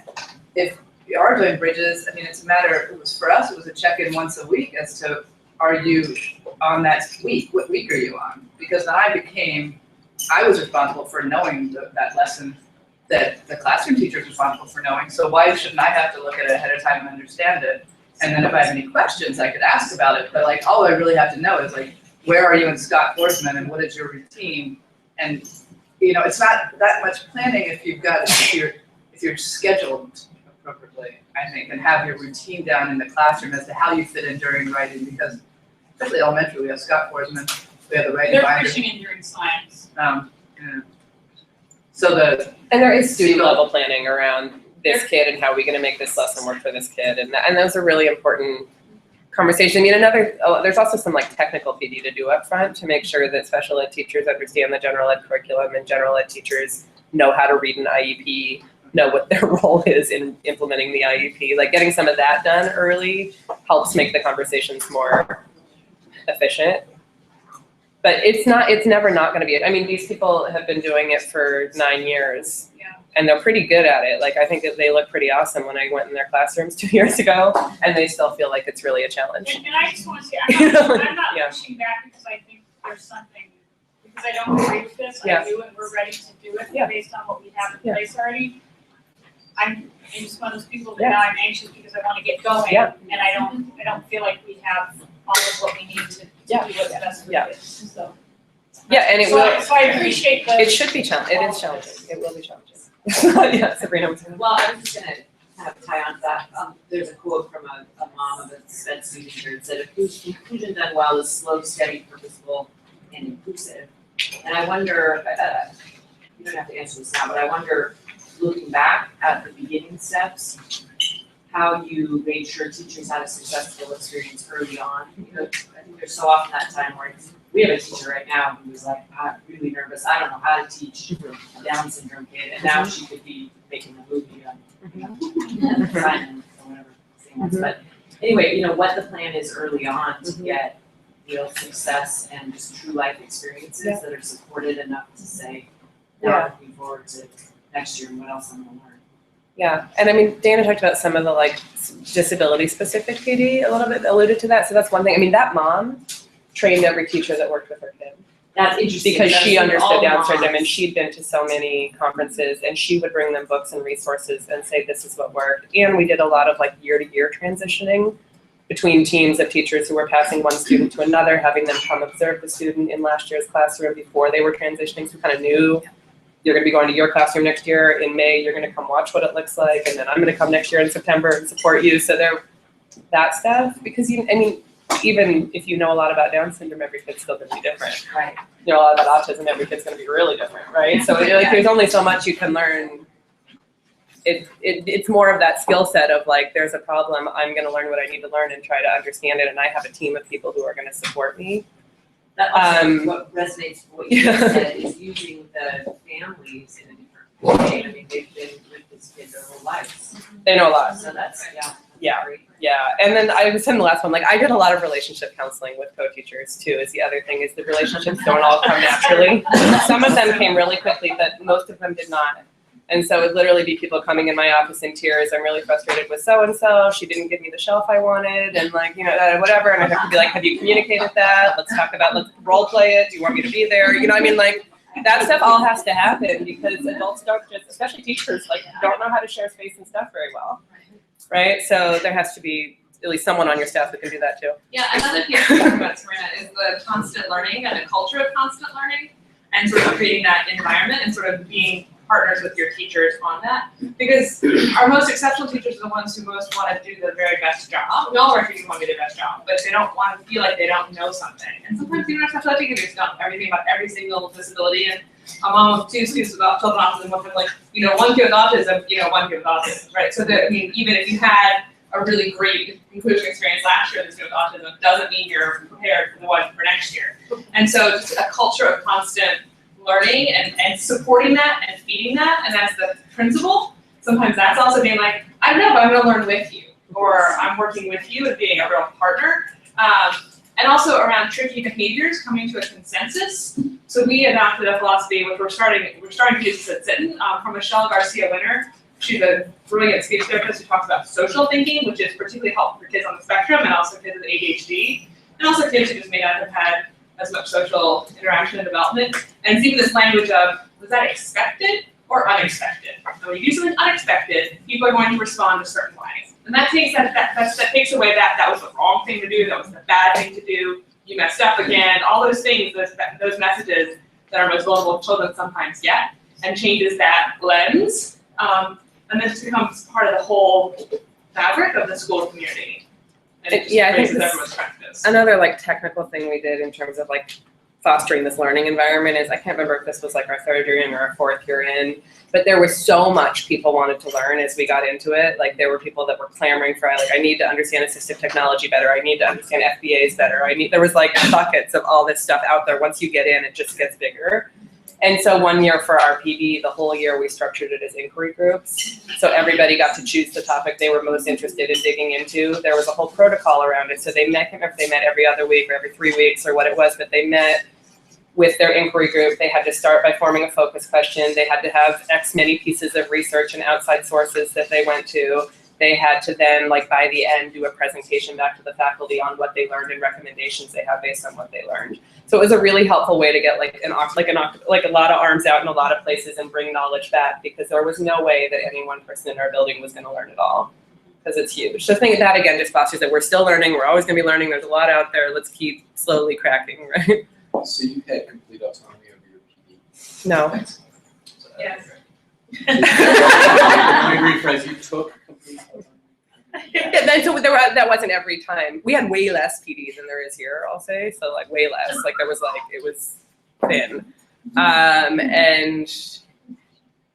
if you are doing bridges, I mean, it's a matter. For us, it was a check-in once a week as to are you on that week? What week are you on? Because then I was responsible for knowing that lesson that the classroom teacher is responsible for knowing, so why shouldn't I have to look at it ahead of time and understand it? And then if I have any questions, I could ask about it, but like, all I really have to know is like, where are you in Scott Forsman and what is your routine? And, you know, it's not that much planning if you've got, if you're scheduled appropriately, I think, and have your routine down in the classroom as to how you fit in during writing, because especially elementary, we have Scott Forsman, we have the writing They're binder. pushing in during science. Yeah. So And there is student level planning around this kid and how are we gonna make this lesson work for this kid, and those are really important conversations. I mean, there's also some like technical PD to do up front to make sure that special ed teachers understand the general ed curriculum and general ed teachers know how to read an IEP, know what their role is in implementing the IEP. Like getting some of that done early helps make the conversations more efficient. But it's never not gonna be, I mean, these people have been doing it for 9 years. Yeah. And they're pretty good at it. Like, I think that they look pretty awesome when I went in their classrooms 2 years ago, and they still feel like it's really a challenge. And I just want to say, I'm not Yeah. pushing back because I think there's something, because I don't agree with this, Yeah. I do, and we're ready to do it Yeah. based on what we have in Yeah. place already. I'm just one of those people that Yeah. now I'm anxious because I want to get going, Yeah. and I don't feel like we have all of what we need to do Yeah. what's best for Yeah. kids, so. Yeah, and it So will. so I appreciate the. It should be challenging. It is challenging. It will be challenging. Yeah, Sabrina. Well, I was just gonna kind of tie on to that. There's a quote from a mom of a SPED student here that said, inclusion done well is slow, steady, purposeful, and inclusive. And I wonder, you don't have to answer this now, but I wonder, looking back at the beginning steps, how you made sure teachers had a successful experience early on. You know, I think there's so often that time where we have a teacher right now who was like, I'm really nervous, I don't know how to teach a Down syndrome kid, and now she could be making a movie on, you know, Simon or whatever his name was. But anyway, you know, what the plan is early on to get real success and just true life experiences that are supported enough to say, now I'm looking forward to next year and what else I'm gonna learn. Yeah, and I mean, Dana talked about some of the like disability-specific PD, a little bit alluded to that, so that's one thing. I mean, that mom trained every teacher that worked with her kid. That's interesting. Because she All understood Down syndrome moms. and she'd been to so many conferences and she would bring them books and resources and say, this is what worked. And we did a lot of like year-to-year transitioning between teams of teachers who were passing one student to another, having them come observe the student in last year's classroom before they were transitioning, so kind of knew you're gonna be going to your classroom next year in May, you're gonna come watch what it looks like, and then I'm gonna come next year in September and support you. So that stuff, because even if you know a lot about Down syndrome, every kid's still gonna be different. Right. You know a lot about autism, every kid's gonna be really different, right? So like there's only so much you can learn. It's more of that skill set of like, there's a problem, I'm gonna learn what I need to learn and try to understand it, and I have a team of people who are gonna support me. That also, what resonates with what you just said is using the families in a different way. I mean, they've been with this kid their whole lives. They know a lot. So that's, Yeah, yeah, and then I was in the last one, like I did a lot of relationship counseling with co-teachers too, is the other thing, is the relationships don't all come naturally. Some of them came really quickly, but most of them did not. And so it would literally be people coming in my office in tears, I'm really frustrated with so-and-so, she didn't give me the shelf I wanted, and like, you know, whatever, and I have to be like, have you communicated that? Let's talk about, let's role play it, do you want me to be there? You know, I mean, like, that stuff all has to happen because adults don't just, especially teachers, like, don't know how to share space and stuff very well, right? So there has to be at least someone on your staff who can do that too. Yeah, another piece we talked about, Serena, is the constant learning and the culture of constant learning, and sort of creating that environment and sort of being partners with your teachers on that. Because our most exceptional teachers are the ones who most want to do the very best job. We all our teachers want to do the best job, but they don't want to feel like they don't know something. And sometimes even our special ed teachers don't know everything about every single disability. And a mom of 2 students with children with autism, one with like, you know, one kid with autism, you know, one kid with autism, right? So that, I mean, even if you had a really great inclusion experience last year with student with autism, doesn't mean you're prepared for the one for next year. And so just a culture of constant learning and supporting that and feeding that, and as the principal, sometimes that's also being like, I don't know, but I'm gonna learn with you, or I'm working with you and being a real partner. And also around tricky behaviors, coming to a consensus. So we adopted a philosophy, which we're starting to use this at Sitten, from Michelle Garcia Winter. She's a brilliant speech therapist who talks about social thinking, which is particularly helpful for kids on the spectrum and also kids with ADHD, and also kids who just may not have had as much social interaction and development. And seeing this language of, was that expected or unexpected. And when you do something unexpected, people are going to respond a certain way. And that takes that takes away that was the wrong thing to do, that was the bad thing to do, you messed up again, all those things, those messages that our most vulnerable children sometimes get, and changes that lens. And then just becomes part of the whole fabric of the school community. And it just Yeah, I think raises this- everyone's practice. Another like technical thing we did in terms of like fostering this learning environment is, I can't remember if this was like our third year in or our fourth year in, but there was so much people wanted to learn as we got into it. Like there were people that were clamoring for, like, I need to understand assistive technology better. I need to understand FBAs better. There was like buckets of all this stuff out there. Once you get in, it just gets bigger. And so one year for our PD, the whole year we structured it as inquiry groups. So everybody got to choose the topic they were most interested in digging into. There was a whole protocol around it. So they met, if they met every other week or every 3 weeks or what it was, but they met with their inquiry group. They had to start by forming a focus question. They had to have X many pieces of research and outside sources that they went to. They had to then, like by the end, do a presentation back to the faculty on what they learned and recommendations they have based on what they learned. So it was a really helpful way to get like a lot of arms out in a lot of places and bring knowledge back, because there was no way that any one person in our building was going to learn it all, because it's huge. So think that again just fosters that we're still learning. We're always going to be learning. There's a lot out there. Let's keep slowly cracking, right? So you had complete autonomy over your PD? No. Yes. Let me rephrase, you took complete autonomy? Yeah, then so that wasn't every time. We had way less PD than there is here, I'll say. So like way less. Like there was like, it was thin. And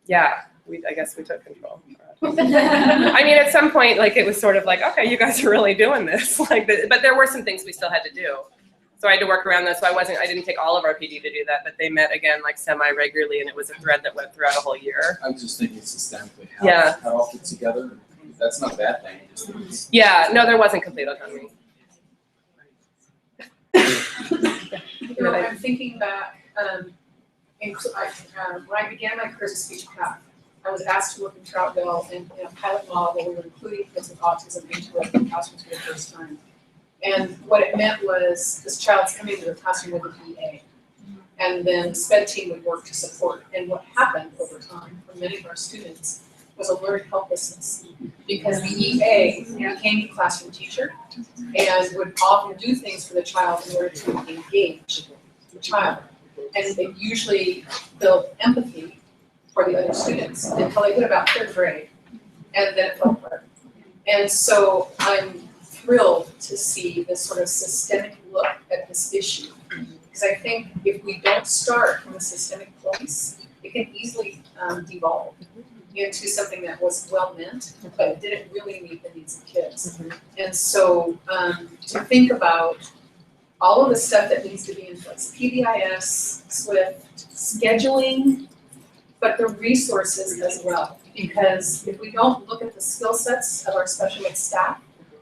yeah, I guess we took control. I mean, at some point, like it was sort of like, okay, you guys are really doing this. But there were some things we still had to do. So I had to work around those. So I didn't take all of our PD to do that, but they met again like semi-regularly, and it was a thread that went throughout a whole year. I was just thinking systemically Yeah. how it all fits together. That's not a bad thing. I just think it's- Yeah, no, there wasn't complete autonomy. You know, I'm thinking back, when I began my career as a speech path, I was asked to work in Troutville in a pilot model where we were including kids with autism into the classroom for the first time. And what it meant was this child's coming to the classroom with an EA. And then the SPED team would work to support. And what happened over time for many of our students was a learned helplessness, because the EA became the classroom teacher and would often do things for the child in order to engage the child. And they usually built empathy for the other students until they hit about third grade, and then it fell apart. And so I'm thrilled to see this sort of systemic look at this issue, because I think if we don't start from a systemic place, it can easily devolve into something that was well meant, but didn't really meet the needs of kids. And so to think about all of the stuff that needs to be in place, PBIS, SWIFT, scheduling, but the resources as well. Because if we don't look at the skill sets of our special ed staff,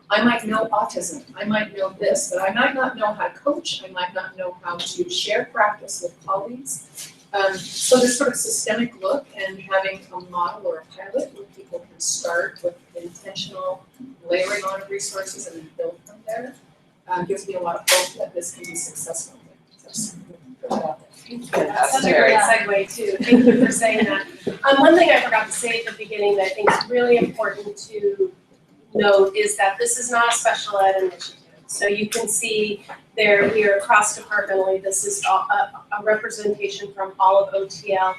I might know autism, I might know this, but I might not know how to coach, I might not know how to share practice with colleagues. So this sort of systemic look and having a model or a pilot where people can start with intentional layering on of resources and then build from there gives me a lot of hope that this can be successful. That's a great segue too. Thank you for saying that. One thing I forgot to say at the beginning that I think is really important to note is that this is not a special ed initiative. So you can see there, we are cross-departmentally. This is a representation from all of OTL.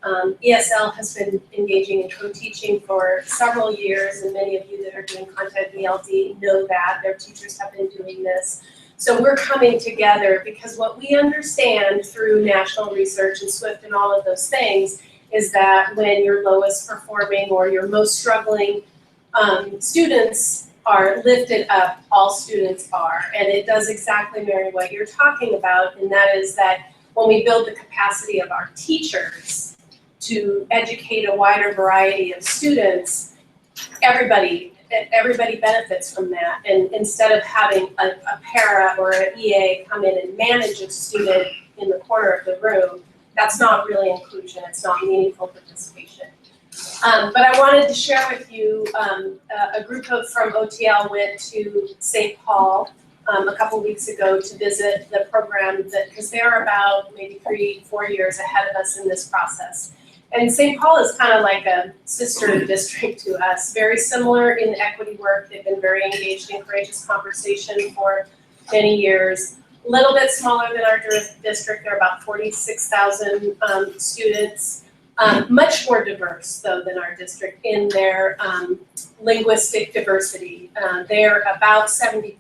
ESL has been engaging in co-teaching for several years, and many of you that are doing content ELD know that. Their teachers have been doing this. So we're coming together because what we understand through national research and SWIFT and all of those things is that when your lowest performing or your most struggling students are lifted up, all students are. And it does exactly, Mary, what you're talking about, and that is that when we build the capacity of our teachers to educate a wider variety of students, everybody benefits from that. And instead of having a para or an EA come in and manage a student in the corner of the room, that's not really inclusion, it's not meaningful participation. But I wanted to share with you, a group from OTL went to St. Paul a couple weeks ago to visit the program, because they're about maybe 3-4 years ahead of us in this process. And St. Paul is kind of like a sister district to us, very similar in equity work. They've been very engaged in courageous conversation for many years. A little bit smaller than our district, there are about 46,000 students. Much more diverse, though, than our district in their linguistic diversity. They're about 70%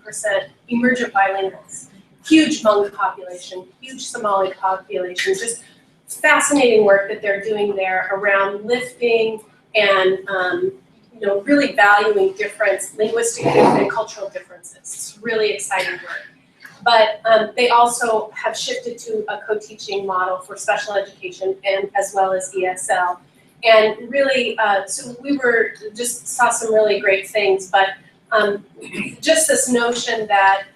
emergent bilinguals. Huge Hmong population, huge Somali population, just fascinating work that they're doing there around lifting and really valuing linguistic and cultural differences. It's really exciting work. But they also have shifted to a co-teaching model for special education and as well as ESL. And really, so we saw some really great things, but just this notion that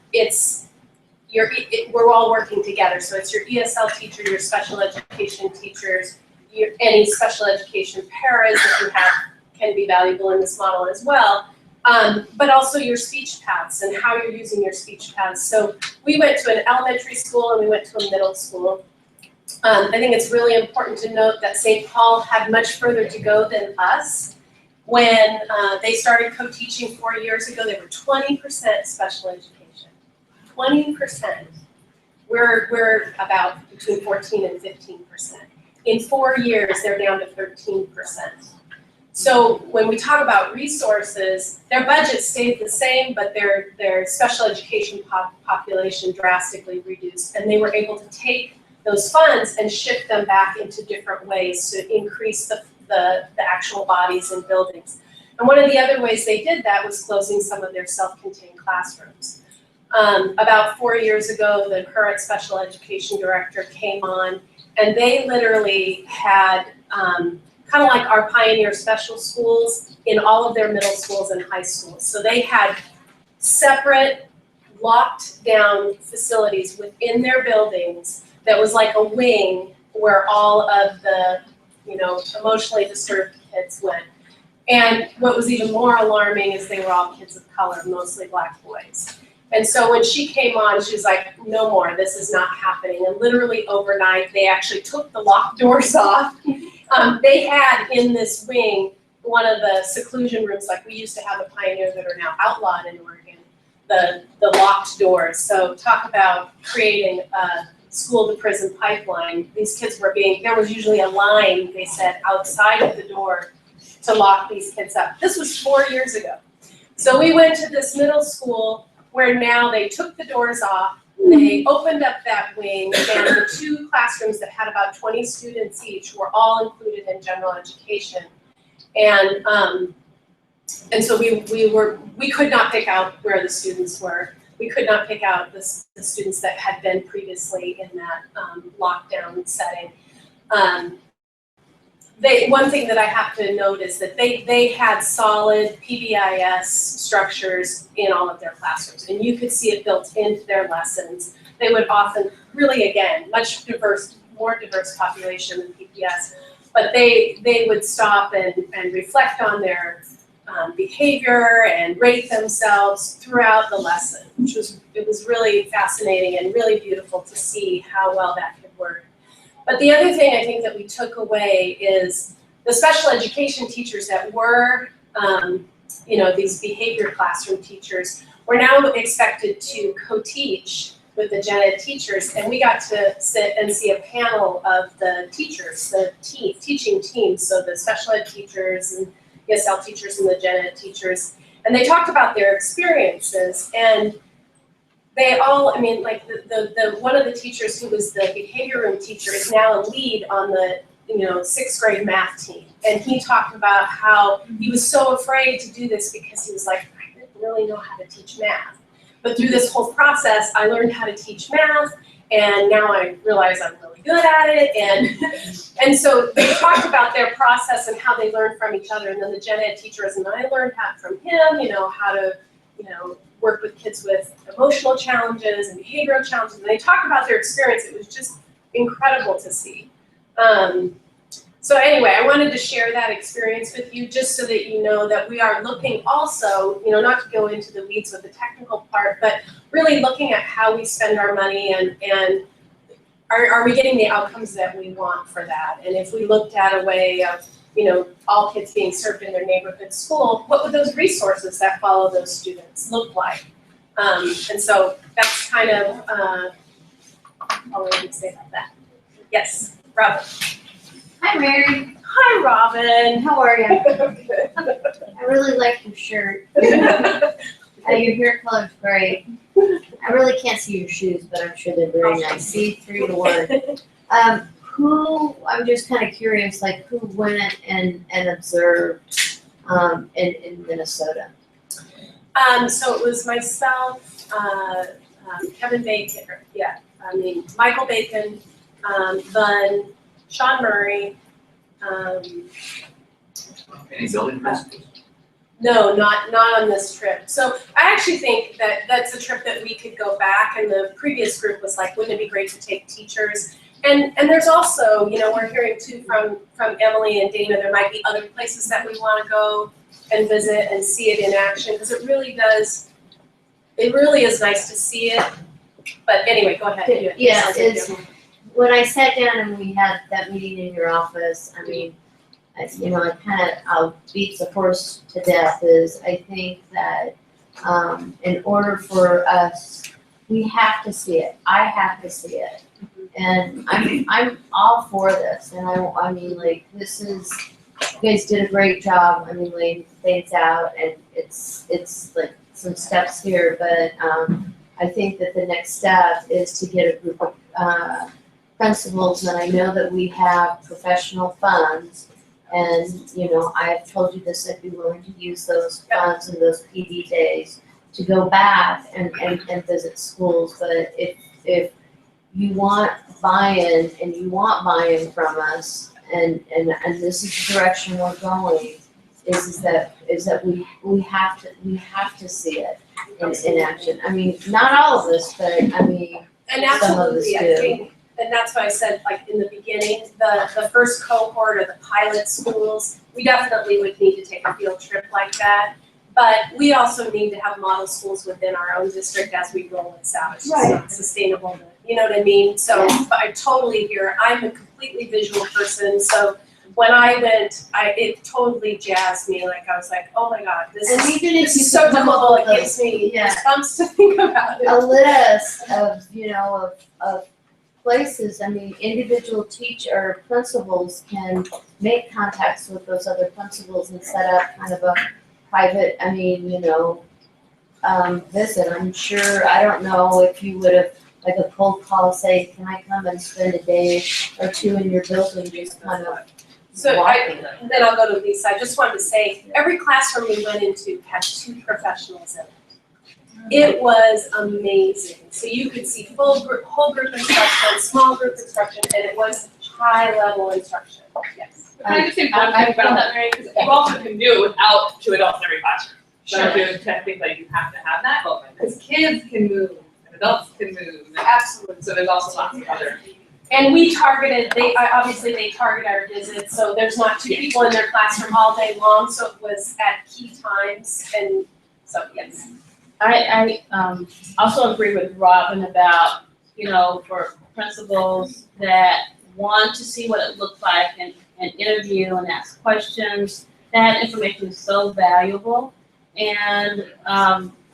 we're all working together. So it's your ESL teacher, your special education teachers, any special education paras that you have can be valuable in this model as well. But also your speech paths and how you're using your speech paths. So we went to an elementary school and we went to a middle school. I think it's really important to note that St. Paul had much further to go than us. When they started co-teaching 4 years ago, they were 20% special education. 20%. We're about between 14 and 15%. In 4 years, they're down to 13%. So when we talk about resources, their budget stayed the same, but their special education population drastically reduced, and they were able to take those funds and shift them back into different ways to increase the actual bodies and buildings. And one of the other ways they did that was closing some of their self-contained classrooms. About 4 years ago, the current special education director came on, and they literally had kind of like our Pioneer Special Schools in all of their middle schools and high schools. So they had separate, locked down facilities within their buildings that was like a wing where all of the, emotionally disturbed kids went. And what was even more alarming is they were all kids of color, mostly Black boys. And so when she came on, she was like, no more, this is not happening. And literally overnight, they actually took the locked doors off. They had in this wing one of the seclusion rooms, like we used to have at Pioneer that are now outlawed in Oregon, the locked doors. So talk about creating a school to prison pipeline. These kids were there was usually a line, they said, outside of the door to lock these kids up. This was 4 years ago. So we went to this middle school where now they took the doors off, they opened up that wing, and the 2 classrooms that had about 20 students each were all included in general education. And so we could not pick out where the students were. We could not pick out the students that had been previously in that lockdown setting. One thing that I have to note is that they had solid PBIS structures in all of their classrooms, and you could see it built into their lessons. They would often, really again, more diverse population than PBS, but they would stop and reflect on their behavior and rate themselves throughout the lesson, it was really fascinating and really beautiful to see how well that could work. But the other thing I think that we took away is the special education teachers that were, these behavior classroom teachers, were now expected to co-teach with the gen ed teachers, and we got to sit and see a panel of the teachers, the teaching teams, so the special ed teachers and ESL teachers and the gen ed teachers, and they talked about their experiences, and they all, the one of the teachers who was the behavior room teacher is now a lead on the 6th grade math team. And he talked about how he was so afraid to do this because he was like, I didn't really know how to teach math. But through this whole process, I learned how to teach math, and now I realize I'm really good at it. And so they talked about their process and how they learned from each other. And then the gen ed teachers, and I learned from him, how to, work with kids with emotional challenges and behavioral challenges. And they talked about their experience. It was just incredible to see. So anyway, I wanted to share that experience with you just so that you know that we are looking also, not to go into the weeds with the technical part, but really looking at how we spend our money and are we getting the outcomes that we want for that? And if we looked at a way of, all kids being served in their neighborhood school, what would those resources that follow those students look like? And so that's kind of all I would say about that. Yes, Robin. Hi, Mary. Hi, Robin. How are you? Good. I really like your shirt. Your hair color's great. I really can't see your shoes, but I'm sure they're very nice. See, 3 to 1. I'm just kind of curious, like who went and observed in Minnesota? So it was myself, Kevin Bacon, Michael Bacon, Bun, Sean Murray. Any building principals? No, not on this trip. So I actually think that that's a trip that we could go back, and the previous group was like, wouldn't it be great to take teachers? And there's also, we're hearing too from Emily and Dana, there might be other places that we want to go and visit and see it in action, because it really is nice to see it. But anyway, go ahead. Yeah, when I sat down and we had that meeting in your office, I mean, I'll beat the horse to death is I think that in order for us, we have to see it. I have to see it. And I'm all for this. And I mean, like, this is, you guys did a great job. I mean, laying things out, and it's like some steps here, but I think that the next step is to get a group of principals, and I know that we have professional funds. And, I've told you this, I'd be willing to use those funds and those PD days to go back and visit schools. But if you want buy-in, and you want buy-in from us, and this is the direction we're going, is that we have to see it in action. I mean, not all of this, but I mean, and some of us absolutely, I do. think, and that's why I said, like, in the beginning, the first cohort or the pilot schools, we definitely would need to take a field trip like that. But we also need to have model schools within our own district as we roll this out. It's just not sustainable, you know what I mean? So, but I totally hear, I'm a completely visual person, so when I went, it totally jazzed me. Like, I was like, oh my God, this is so doable. It gives me goosebumps to think about it. A list of places. I mean, individual teacher principals can make contacts with those other principals and set up kind of a private, visit. I'm sure, I don't know if you would have, like a cold call, say, can I come and spend a day or two in your building, just kind of So walking. then I'll go to Lisa. I just wanted to say, every classroom we went into had 2 professionals in it. It was amazing. So you could see whole group instruction, small group instruction, and it was high level instruction. Yes. Can I just say one thing about that, Mary? Because you also can do it without 2 adults in every classroom. So I think like you have to have that, because kids can move and adults can move. Absolutely. So there's also lots of other. And we targeted, obviously they target our visits, so there's not 2 people in their classroom all day long, so it was at key times, and so, yes. I also agree with Robin about, for principals that want to see what it looks like and interview and ask questions, that information is so valuable. And,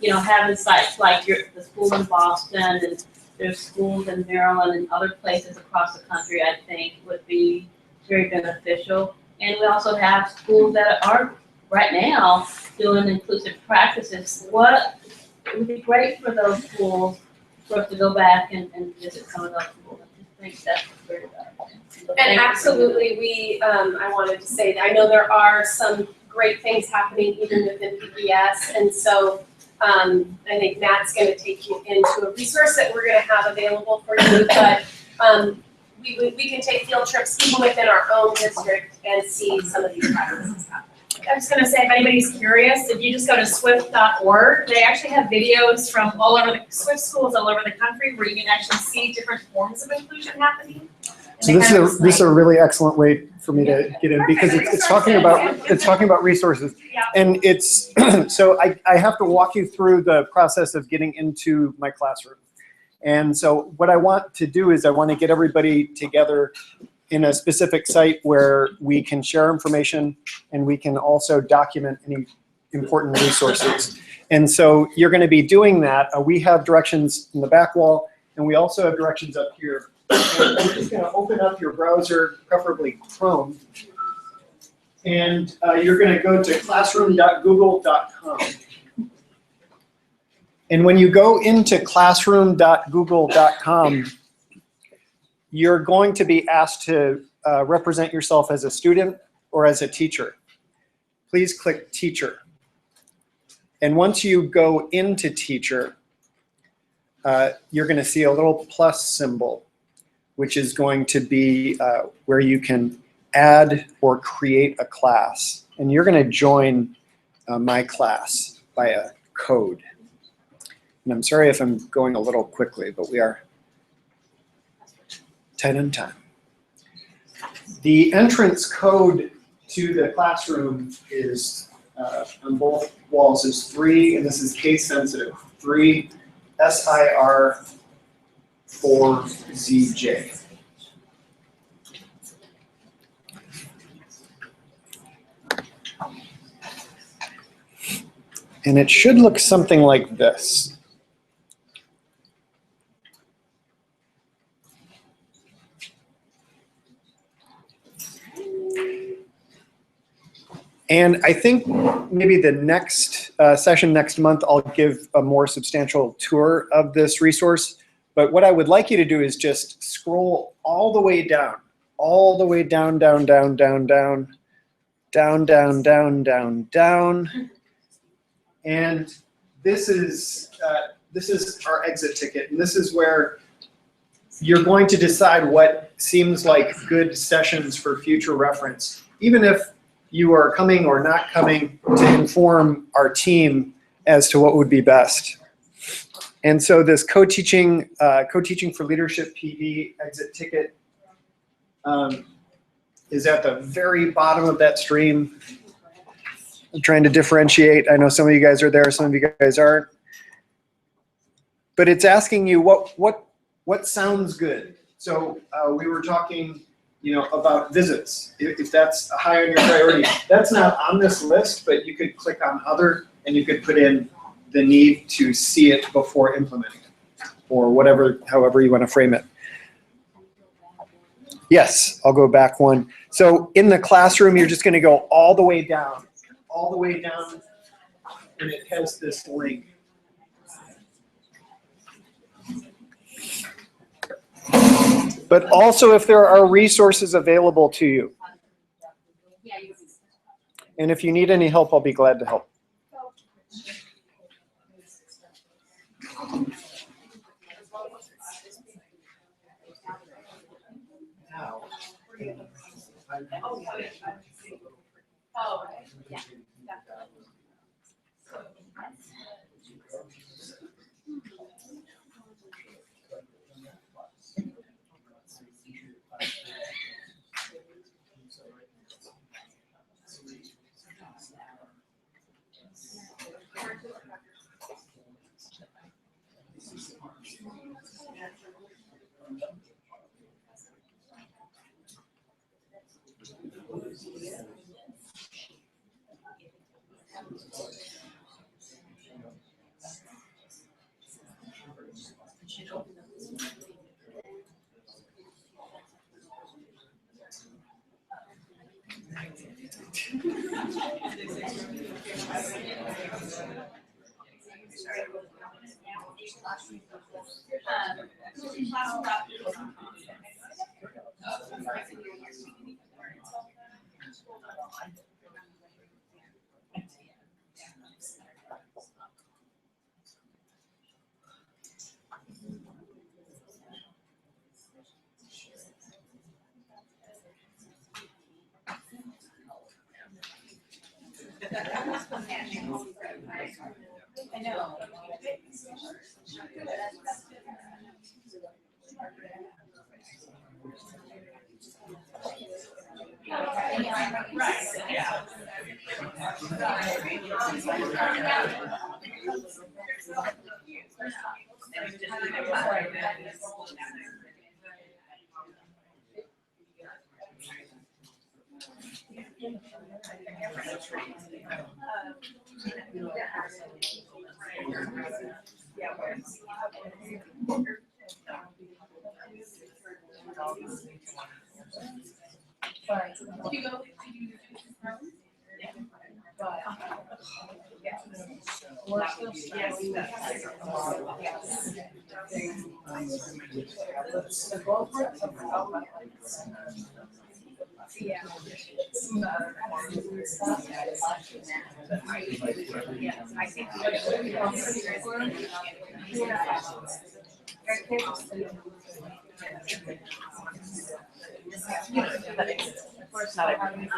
having sites like the school in Boston, and there's schools in Maryland and other places across the country, I think would be very beneficial. And we also have schools that are right now doing inclusive practices. It would be great for those schools for us to go back and visit some of those schools. I just think that's very valuable. And absolutely, I wanted to say that I know there are some great things happening even within PBS, and so I think Matt's going to take you into a resource that we're going to have available for you, but we can take field trips even within our own district and see some of these practices happen. I was gonna say, if anybody's curious, if you just go to swift.org, they actually have videos from all over the Swift schools all over the country where you can actually see different forms of inclusion happening. So this is a really excellent way for me to get in, because it's talking about resources, and it's so I have to walk you through the process of getting into my classroom, And so what I want to do is I want to get everybody together in a specific site where we can share information and we can also document any important resources. And so you're going to be doing that. We have directions in the back wall, and we also have directions up here. And I'm just going to open up your browser, preferably Chrome, and you're going to go to classroom.google.com. And when you go into classroom.google.com, you're going to be asked to represent yourself as a student or as a teacher. Please click Teacher. And once you go into Teacher, you're going to see a little plus symbol, which is going to be where you can add or create a class. And you're going to join my class by a code. And I'm sorry if I'm going a little quickly, but we are tight on time. The entrance code to the classroom is on both walls is 3, and this is case sensitive, 3 SIR 4ZJ. And it should look something like this. And I think maybe the next session next month, I'll give a more substantial tour of this resource. But what I would like you to do is just scroll all the way down, all the way down, down, down, down, down, down, down, down, down, down. And this is our exit ticket. And this is where you're going to decide what seems like good sessions for future reference, even if you are coming or not coming to inform our team as to what would be best. And so this co-teaching for leadership PD exit ticket is at the very bottom of that stream. I'm trying to differentiate. I know some of you guys are there, some of you guys aren't. But it's asking you what sounds good. So we were talking, about visits, if that's high on your priority. That's not on this list, but you could click on other and you could put in the need to see it before implementing it, or however you want to frame it. Yes, I'll go back one. So in the classroom, you're just going to go all the way down, and it has this link. But also if there are resources available to you. And if you need any help, I'll be glad to help. I know. Right, yeah. Of course not everyone.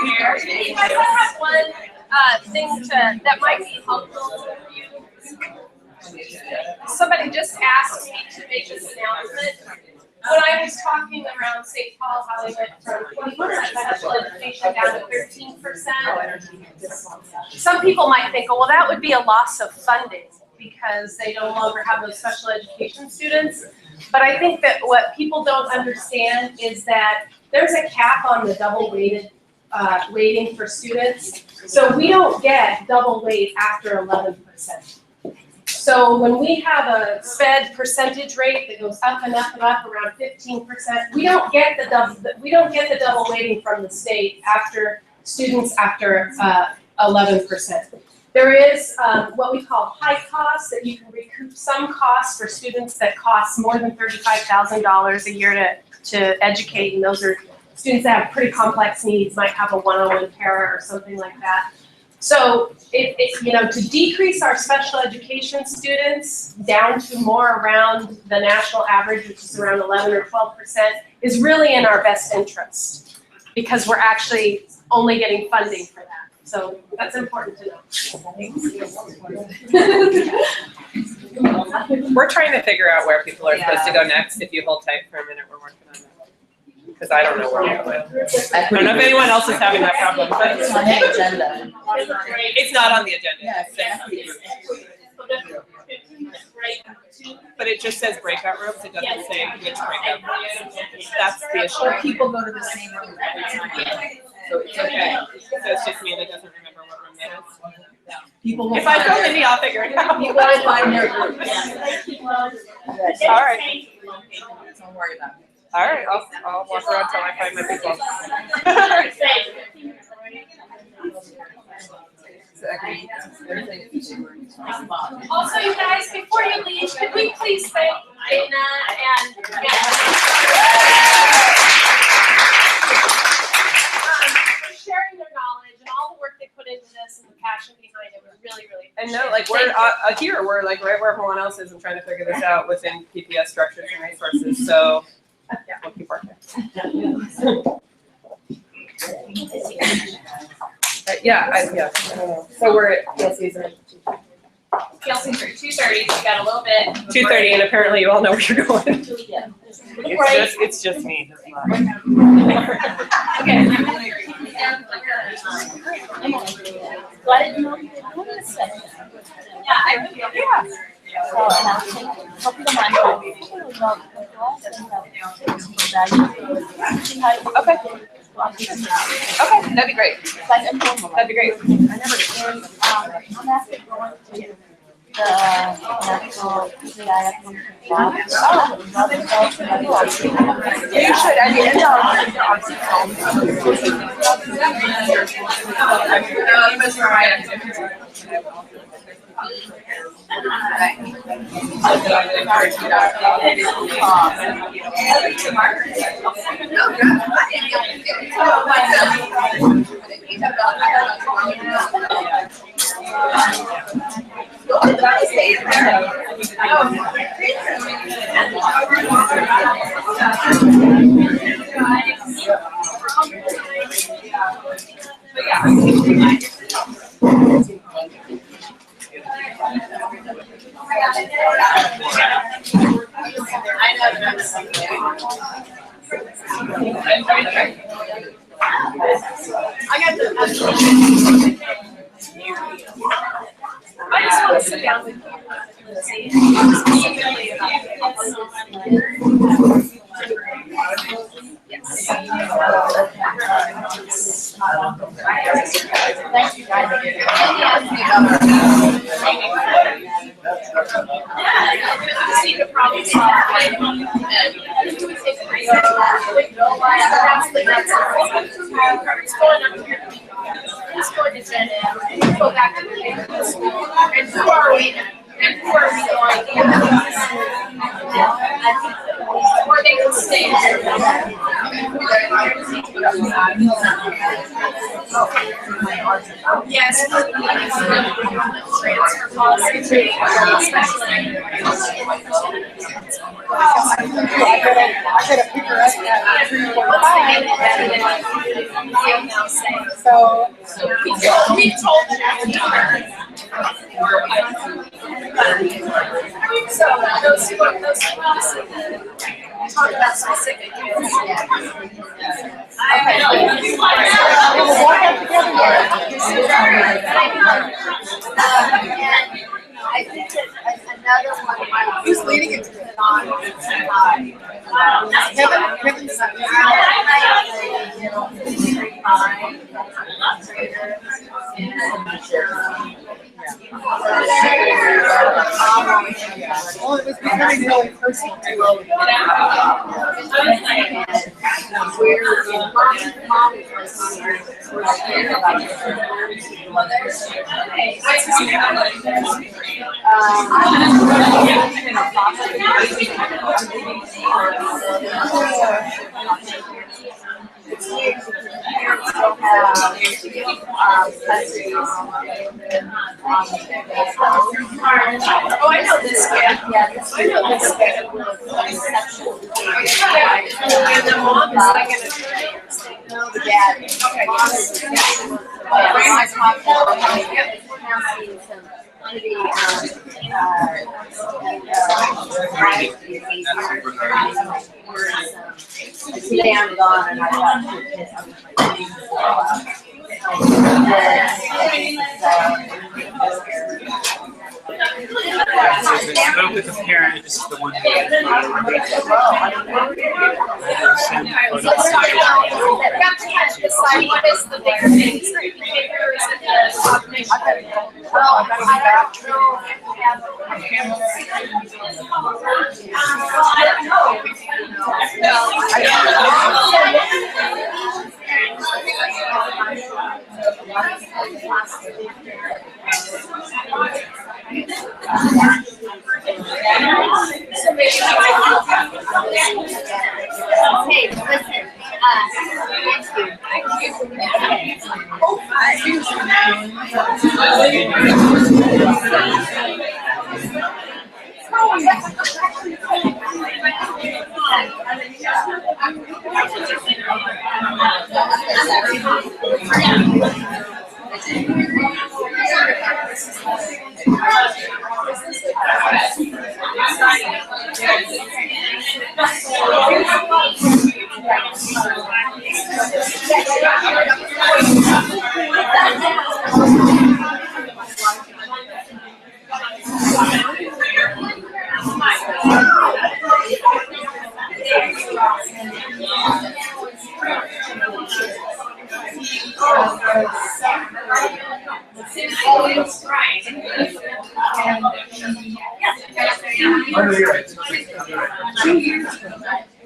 You guys, I have one thing that might be helpful for you. Somebody just asked me to make this announcement. When I was talking around St. Paul, how we went from 20% special education down to 13%, some people might think, oh, well, that would be a loss of funding because they no longer have those special education students. But I think that what people don't understand is that there's a cap on the double weighted weighting for students. So we don't get double weight after 11%. So when we have a SPED percentage rate that goes up and up and up around 15%, we don't get the double weighting from the state after students after 11%. There is what we call high costs, that you can recoup some costs for students that cost more than $35,000 a year to educate, and those are students that have pretty complex needs, might have a one-on-one para or something like that. So to decrease our special education students down to more around the national average, which is around 11 or 12%, is really in our best interest because we're actually only getting funding for that. So that's important to know. We're trying to figure out where people are supposed to go next. If you hold tight for a minute, we're working on that. Because I don't know where we're going. I don't know if anyone else is having that problem, but It's on the agenda. it's not on the agenda. But it just says breakout rooms. It doesn't say which breakout rooms. That's the issue. Or people go to the same room every time. So it's okay. So it's just me that doesn't remember what room that is. People will If I find go, their- maybe I'll figure it out. People will find their group. All right. Don't worry about it. All right, I'll walk around till I find my people. Also, you guys, before you leave, could we please thank Dana and for sharing their knowledge and all the work they put into this and the passion behind it. We really, really And appreciate no, like we're here, we're like right where everyone else is and trying to figure this out within PPS structures and resources. So yeah, we'll keep working. Yeah. So we're at PLC's and PLC's for 2:30, so we got a little bit. 2:30, and apparently you all know where you're going. Yeah. It's just me. Okay. Why didn't you know you were doing this? Yeah, I really, yeah. So, and I'll take, hope you don't mind. Okay. Okay, that'd be great. That'd be great. You should, I mean, it's I just want to sit down with you. Go back to the and who are we? And who are we going? Or they will stay. Yes. Transfer policy training, especially. I gotta pick her up at 3:45. So We told her. So those talk about specific kids. I think that another one might. Who's leading it? Kevin's well, it was becoming really personal too. Oh, I know this kid. I know this kid. And the mom is like in a The dad. Okay. Bring my popcorn. We're now seeing some pretty, today I'm gone and I got two kids. Spoke with the parent, this is the one who Let's talk about, we have to decide what is the bigger thing, is it behavior or is it the cognition? Well, I don't know. Hey, listen, thank Always right. Oh, you're right. 2 years ago,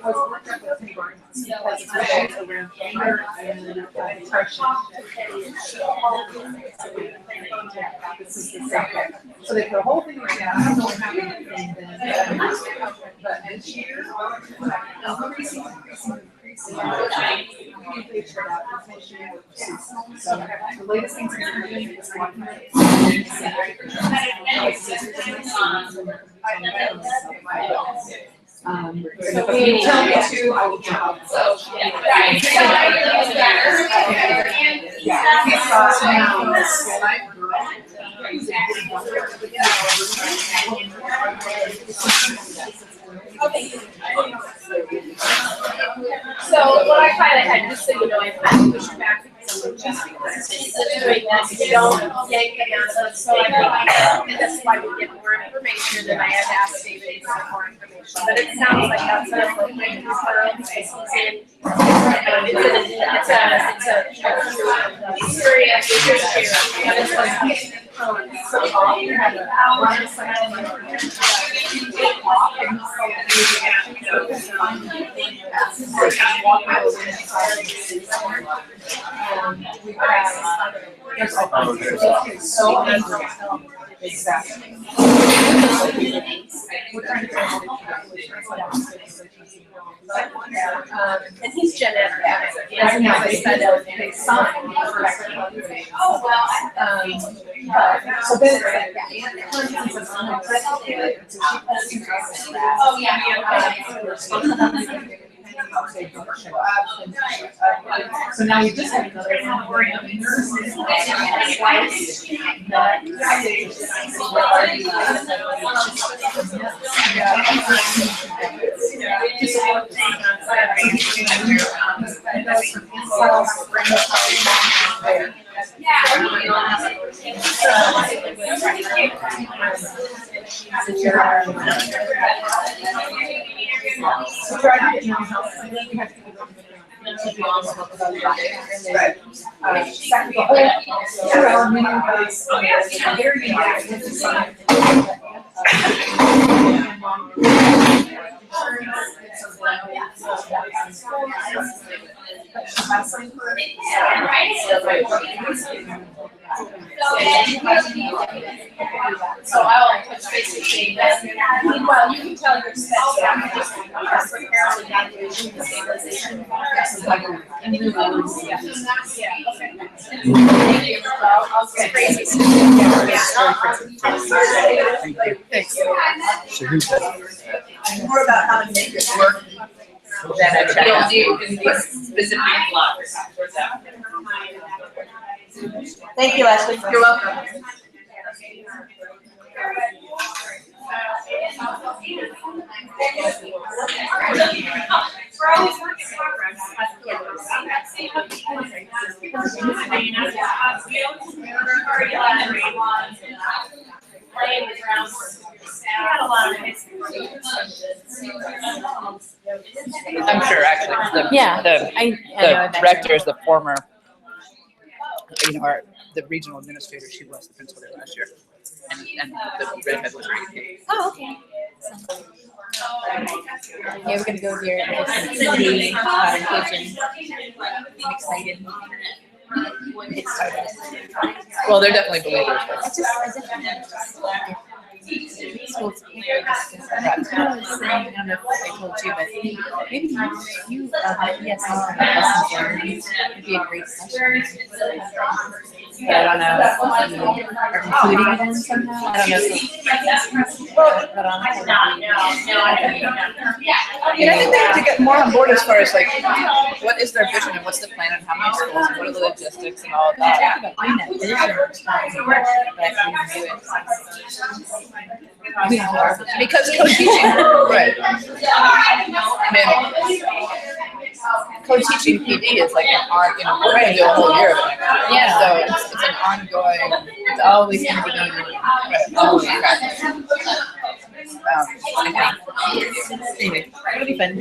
I was working with neighbors because it's around anger and depression. This is the same. So they put a whole thing like that. I don't know what happened. But this year, increasing. The latest things are doing is one. So if you tell me to, I will jump. So, Right. So what I kind of had, just so you know, I kind of pushed back because I'm just doing this, you don't yank them out of, so I think that's why we get more information and I had asked David for more information. But it sounds like that's a appropriate referral, it's a serious issue, and it's like, Exactly. and he's Gen Ed, and now they said they signed. Oh, well. So then it's like, Oh, yeah. So now we just have another category of nurses. So try to get your house. Second, the whole 2-hour meeting was very So I'll touch base with you. Meanwhile, you can tell your staff that we just prepare an evaluation and stabilization. Yeah, okay. Thank you. I'll get crazy soon. More about how to make it work than a check. You'll do in these specific blocks. Thank you, Ashley. You're welcome. We're always working in progress. Playing with groundwork. I'm sure actually, the, Yeah, the director is the former, the regional administrator, she was the principal there last year. And the redhead was right. Oh, okay. Yeah, we're gonna go over your inclusivity, inclusion. I'm excited. Get started. Well, they're definitely believers. Schools. I was saying, I don't know if I told you, but maybe you yes, lessons learned would be a great session. But I don't know if you are including it in somehow. I don't know if but honestly, I think they have to get more on board as far as like, what is their vision and what's the plan and how many schools and what are the logistics and all of that. but doing that vision is not so much, but I can do it. Because co-teaching, right. I mean, co-teaching PD is like an on, we're gonna do a whole year of it. Yeah. So it's an ongoing, it's always gonna be going on. Right. Always, right. Anyway, it'll be fun.